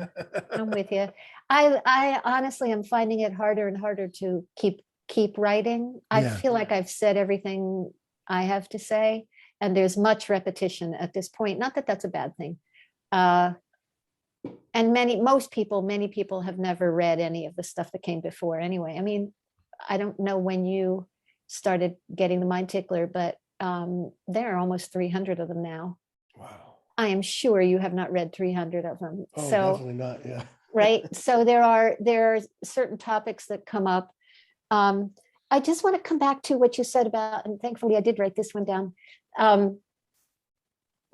I'm with you. I honestly am finding it harder and harder to keep writing. I Yeah. feel like I've said everything I have to say, and there's much repetition at this point. Not that that's a bad thing. And many people have never read any of the stuff that came before anyway. I mean, I don't know when you started getting the mind tickler, but there are almost 300 of them now. Wow. I am sure you have not read 300 of them. Oh, So definitely not. Yeah. right. So there are certain topics that come up. I just want to come back to what you said about, and thankfully I did write this one down,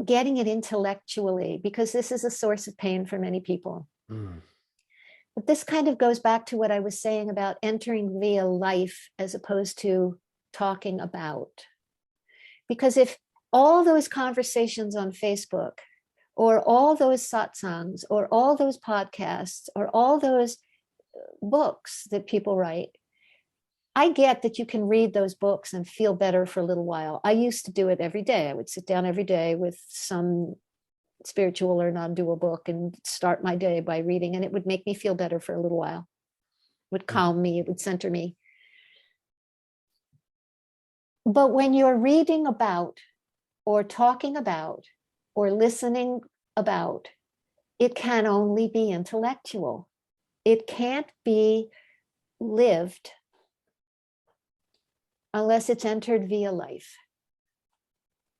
getting it intellectually, because this is a source of pain for many people. Mm. But this kind of goes back to what I was saying about entering via life as opposed to talking about. Because if all those conversations on Facebook, or all those satsangs, or all those podcasts, or all those books that people write, I get that you can read those books and feel better for a little while. I used to do it every day. I would sit down every day with some spiritual or non-dual book and start my day by reading, and it would make me feel better for a little while. It would calm me, it would center me. But when you're reading about, or talking about, or listening about, it can only be intellectual. It can't be lived unless it's entered via life.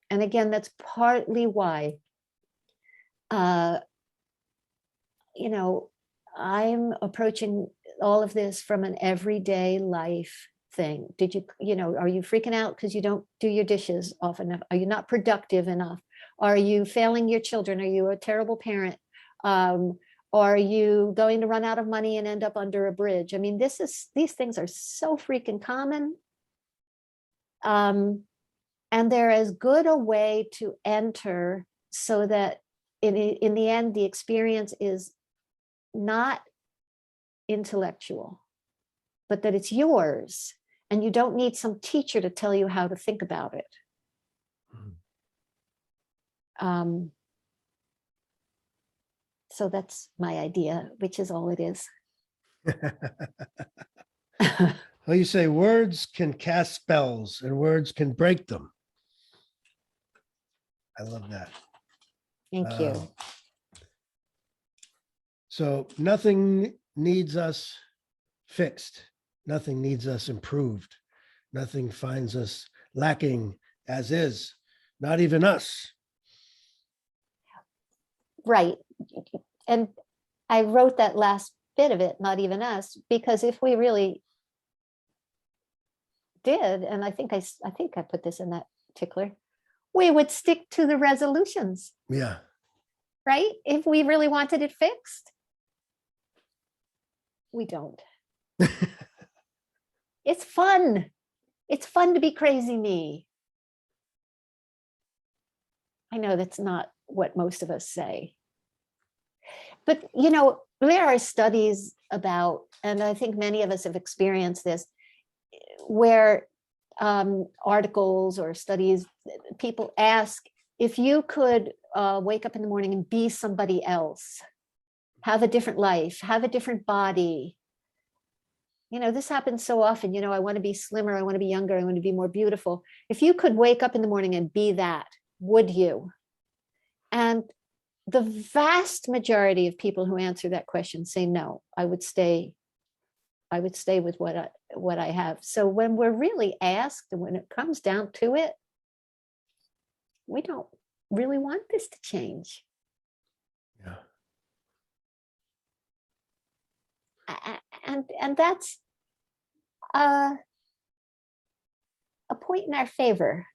And again, that's partly why, you know, I'm approaching all of this from an everyday life thing. Are you freaking out because you don't do your dishes often enough? Are you not productive enough? Are you failing your children? Are you a terrible parent? Are you going to run out of money and end up under a bridge? I mean, these things are so freaking common. And they're as good a way to enter so that in the end, the experience is not intellectual, but that it's yours, and you don't need some teacher to tell you how to think about it. So that's my idea, which is all it is. Well, you say words can cast spells and words can break them. I love that. Thank you. So nothing needs us fixed. Nothing needs us improved. Nothing finds us lacking as is, not even us. Right. And I wrote that last bit of it, not even us, because if we really did, and I think I put this in that tickler, we would stick to the resolutions, Yeah. right? If we really wanted it fixed. We don't. It's fun. It's fun to be crazy me. I know that's not what most of us say. But, you know, there are studies about, and I think many of us have experienced this, where articles or studies, people ask if you could wake up in the morning and be somebody else, have a different life, have a different body. You know, this happens so often. You know, I want to be slimmer, I want to be younger, I want to be more beautiful. If you could wake up in the morning and be that, would you? And the vast majority of people who answer that question say no. I would stay with what I have. So when we're really asked, and when it comes down to it, we don't really want this to change. Yeah. And that's a point in our favor.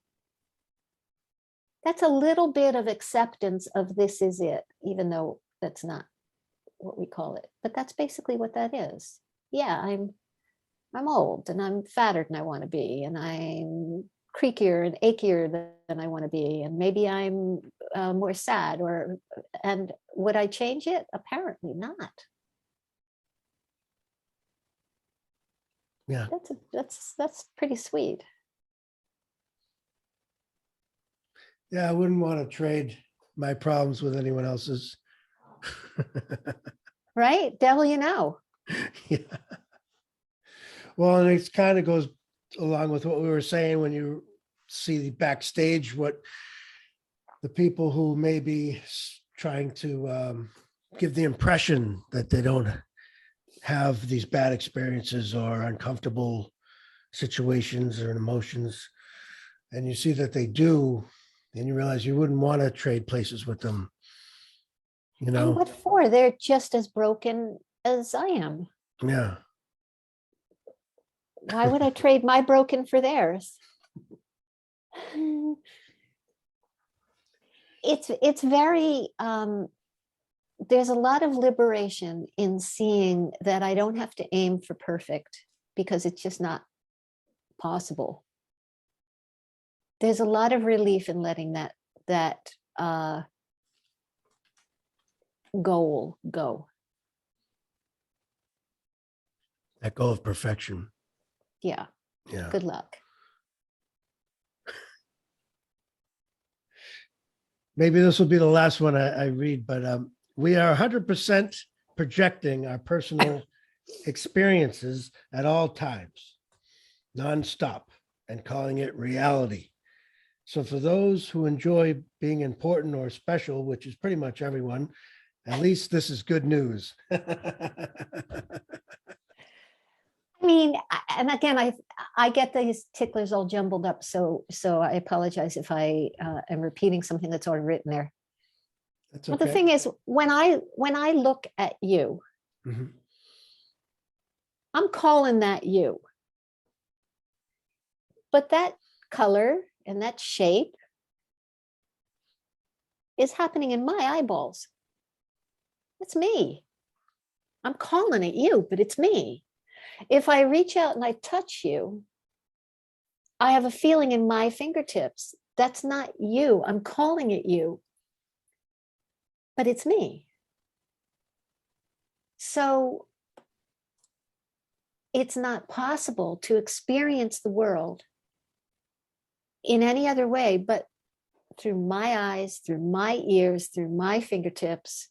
That's a little bit of acceptance of this is it, even though that's not what we call it. But that's basically what that is. Yeah, I'm old and I'm fatter than I want to be, and I'm creakier and achier than I want to be, and maybe I'm more sad. And would I change it? Apparently not. Yeah. That's pretty sweet. Yeah. I wouldn't want to trade my problems with anyone else's. Right? Devil, you know. Yeah. Well, and it kind of goes along with what we were saying when you see backstage what the people who may be trying to give the impression that they don't have these bad experiences or uncomfortable situations or emotions, and you see that they do, and you realize you wouldn't want to trade places with them. You And know? what for? They're just as broken as I am. Yeah. Why would I trade my broken for theirs? It's very there's a lot of liberation in seeing that I don't have to aim for perfect, because it's just not possible. There's a lot of relief in letting that goal go. Let go of perfection. Yeah. Yeah. Good luck. Maybe this will be the last one I read, but we are 100% projecting our personal experiences at all times, nonstop, and calling it reality. So for those who enjoy being important or special, which is pretty much everyone, at least this is good news. I mean, and again, I get these ticklers all jumbled up, so I apologize if I am repeating something that's already written there. That's But okay. the thing is, when I look at you, Mhm. I'm calling that you. But that color and that shape is happening in my eyeballs. It's me. I'm calling it you, but it's me. If I reach out and I touch you, I have a feeling in my fingertips. That's not you. I'm calling it you, but it's me. So it's not possible to experience the world in any other way but through my eyes, through my ears, through my fingertips,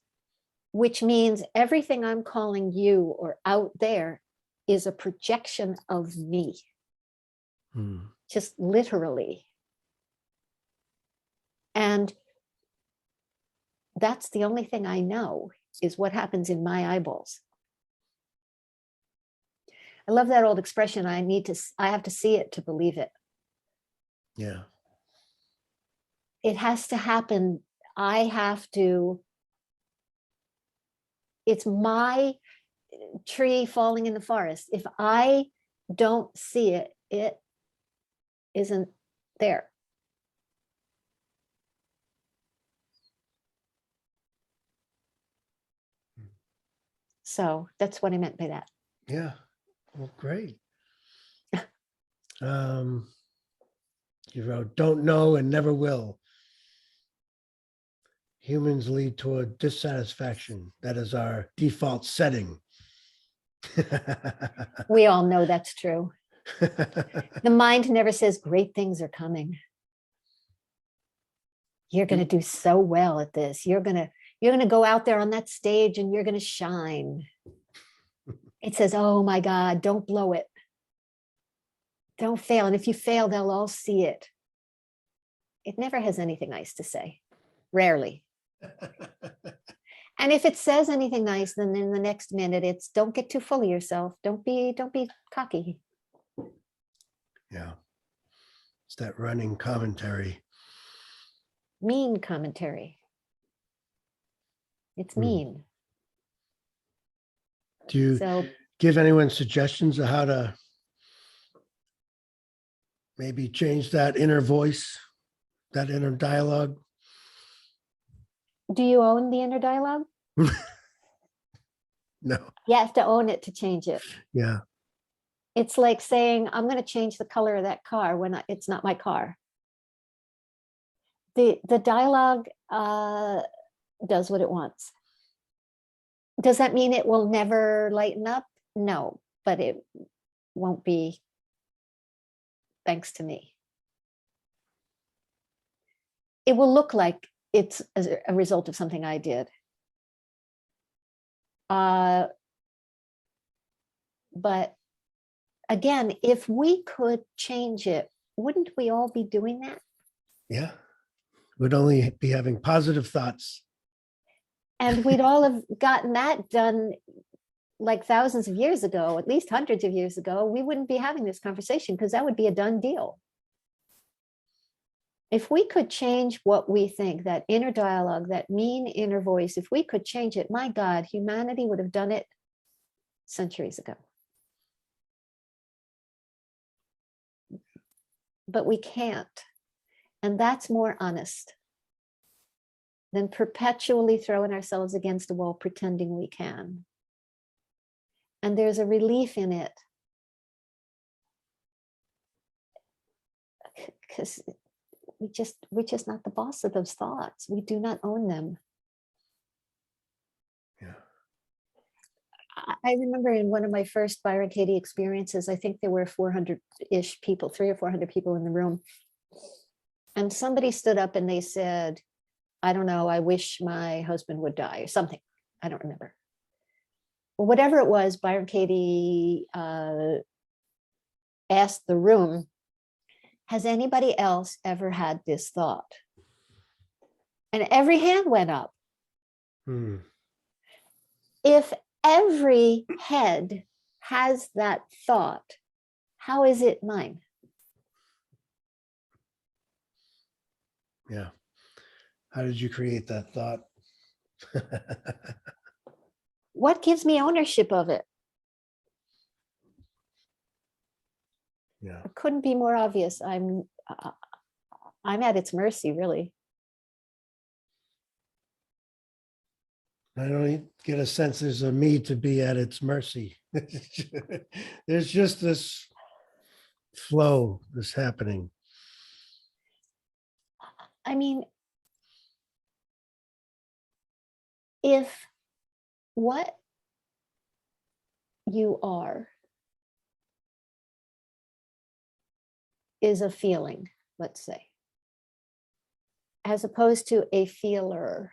which means everything I'm calling you or out there is a projection of me, just literally. And that's the only thing I know is what happens in my eyeballs. I love that old expression, I have to see it to believe it. Yeah. It has to happen. It's my tree falling in the forest. If I don't see it, it isn't there. So that's what I meant by that. Yeah. Well, great. You wrote, don't know and never will. Humans lead toward dissatisfaction. That is our default setting. We all know that's true. The mind never says great things are coming. You're going to do so well at this. You're going to go out there on that stage and you're going to shine. It says, oh my God, don't blow it. Don't fail. And if you fail, they'll all see it. It never has anything nice to say. Rarely. And if it says anything nice, then in the next minute, it's don't get too full of yourself. Don't be cocky. Yeah. It's that running commentary. Mean commentary. It's mean. Do you give anyone suggestions of how to maybe change that inner voice, that inner dialogue? Do you own the inner dialogue? No. You have to own it to change it. Yeah. It's like saying, I'm going to change the color of that car when it's not my car. The dialogue does what it wants. Does that mean it will never lighten up? No, but it won't be thanks to me. It will look like it's a result of something I did. But again, if we could change it, wouldn't we all be doing that? Yeah. We'd only be having positive thoughts. And we'd all have gotten that done like thousands of years ago, at least hundreds of years ago. We wouldn't be having this conversation because that would be a done deal. If we could change what we think, that inner dialogue, that mean inner voice, if we could change it, my God, humanity would have done it centuries ago. But we can't. And that's more honest than perpetually throwing ourselves against a wall, pretending we can. And there's a relief in it. Because we're just not the boss of those thoughts. We do not own them. Yeah. I remember in one of my first Byron Katie experiences, I think there were 400-ish people, 300 or 400 people in the room. And somebody stood up and they said, I don't know, I wish my husband would die or something. I don't remember. Well, whatever it was, Byron Katie asked the room, has anybody else ever had this thought? And every hand went up. If every head has that thought, how is it mine? Yeah. How did you create that thought? What gives me ownership of it? Yeah. It couldn't be more obvious. I'm at its mercy, really. I don't get a sense there's a me to be at its mercy. There's just this flow that's happening. I mean, if what you are is a feeling, let's say, as opposed to a feeler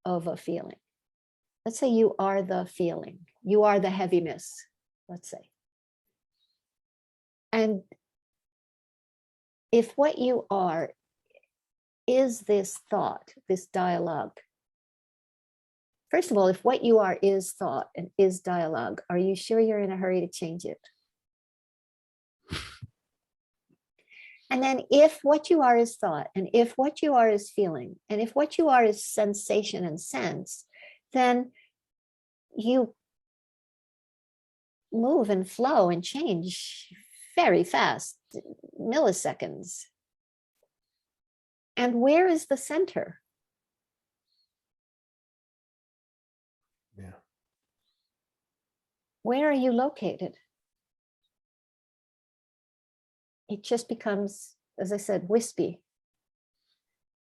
of a feeling. Let's say you are the feeling, you are the heaviness, let's say. And if what you are is this thought, this dialogue, first of all, if what you are is thought and is dialogue, are you sure you're in a hurry to change it? And then if what you are is thought, and if what you are is feeling, and if what you are is sensation and sense, then you move and flow and change very fast, milliseconds. And where is the center? Yeah. Where are you located? It just becomes, as I said, wispy.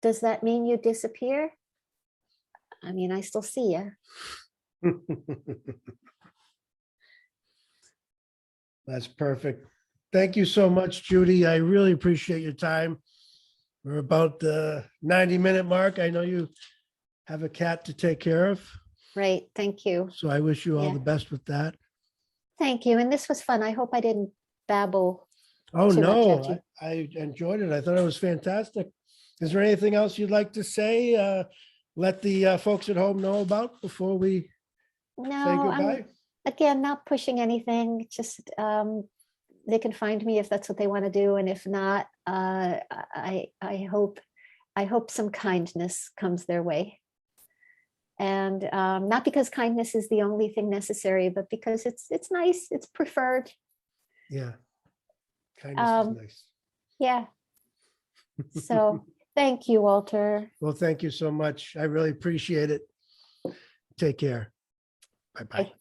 Does that mean you disappear? I mean, I still see you. That's perfect. Thank you so much, Judy. I really appreciate your time. We're about the 90-minute mark. I know you have a cat to take care of, Right. Thank you. so I wish you all Yeah. the best with that. Thank you. And this was fun. I hope I didn't babble. Oh, Too much, no, actually. I enjoyed it. I thought it was fantastic. Is there anything else you'd like to say? Let the folks at home know about before we say No, I'm goodbye? again not pushing anything. Just they can find me if that's what they want to do, and if not, I hope some kindness comes their way. And not because kindness is the only thing necessary, but because it's nice, it's preferred. Yeah. Kindness is nice. Yeah. So thank you, Walter. Well, thank you so much. I really appreciate it. Take care. Bye-bye. Bye.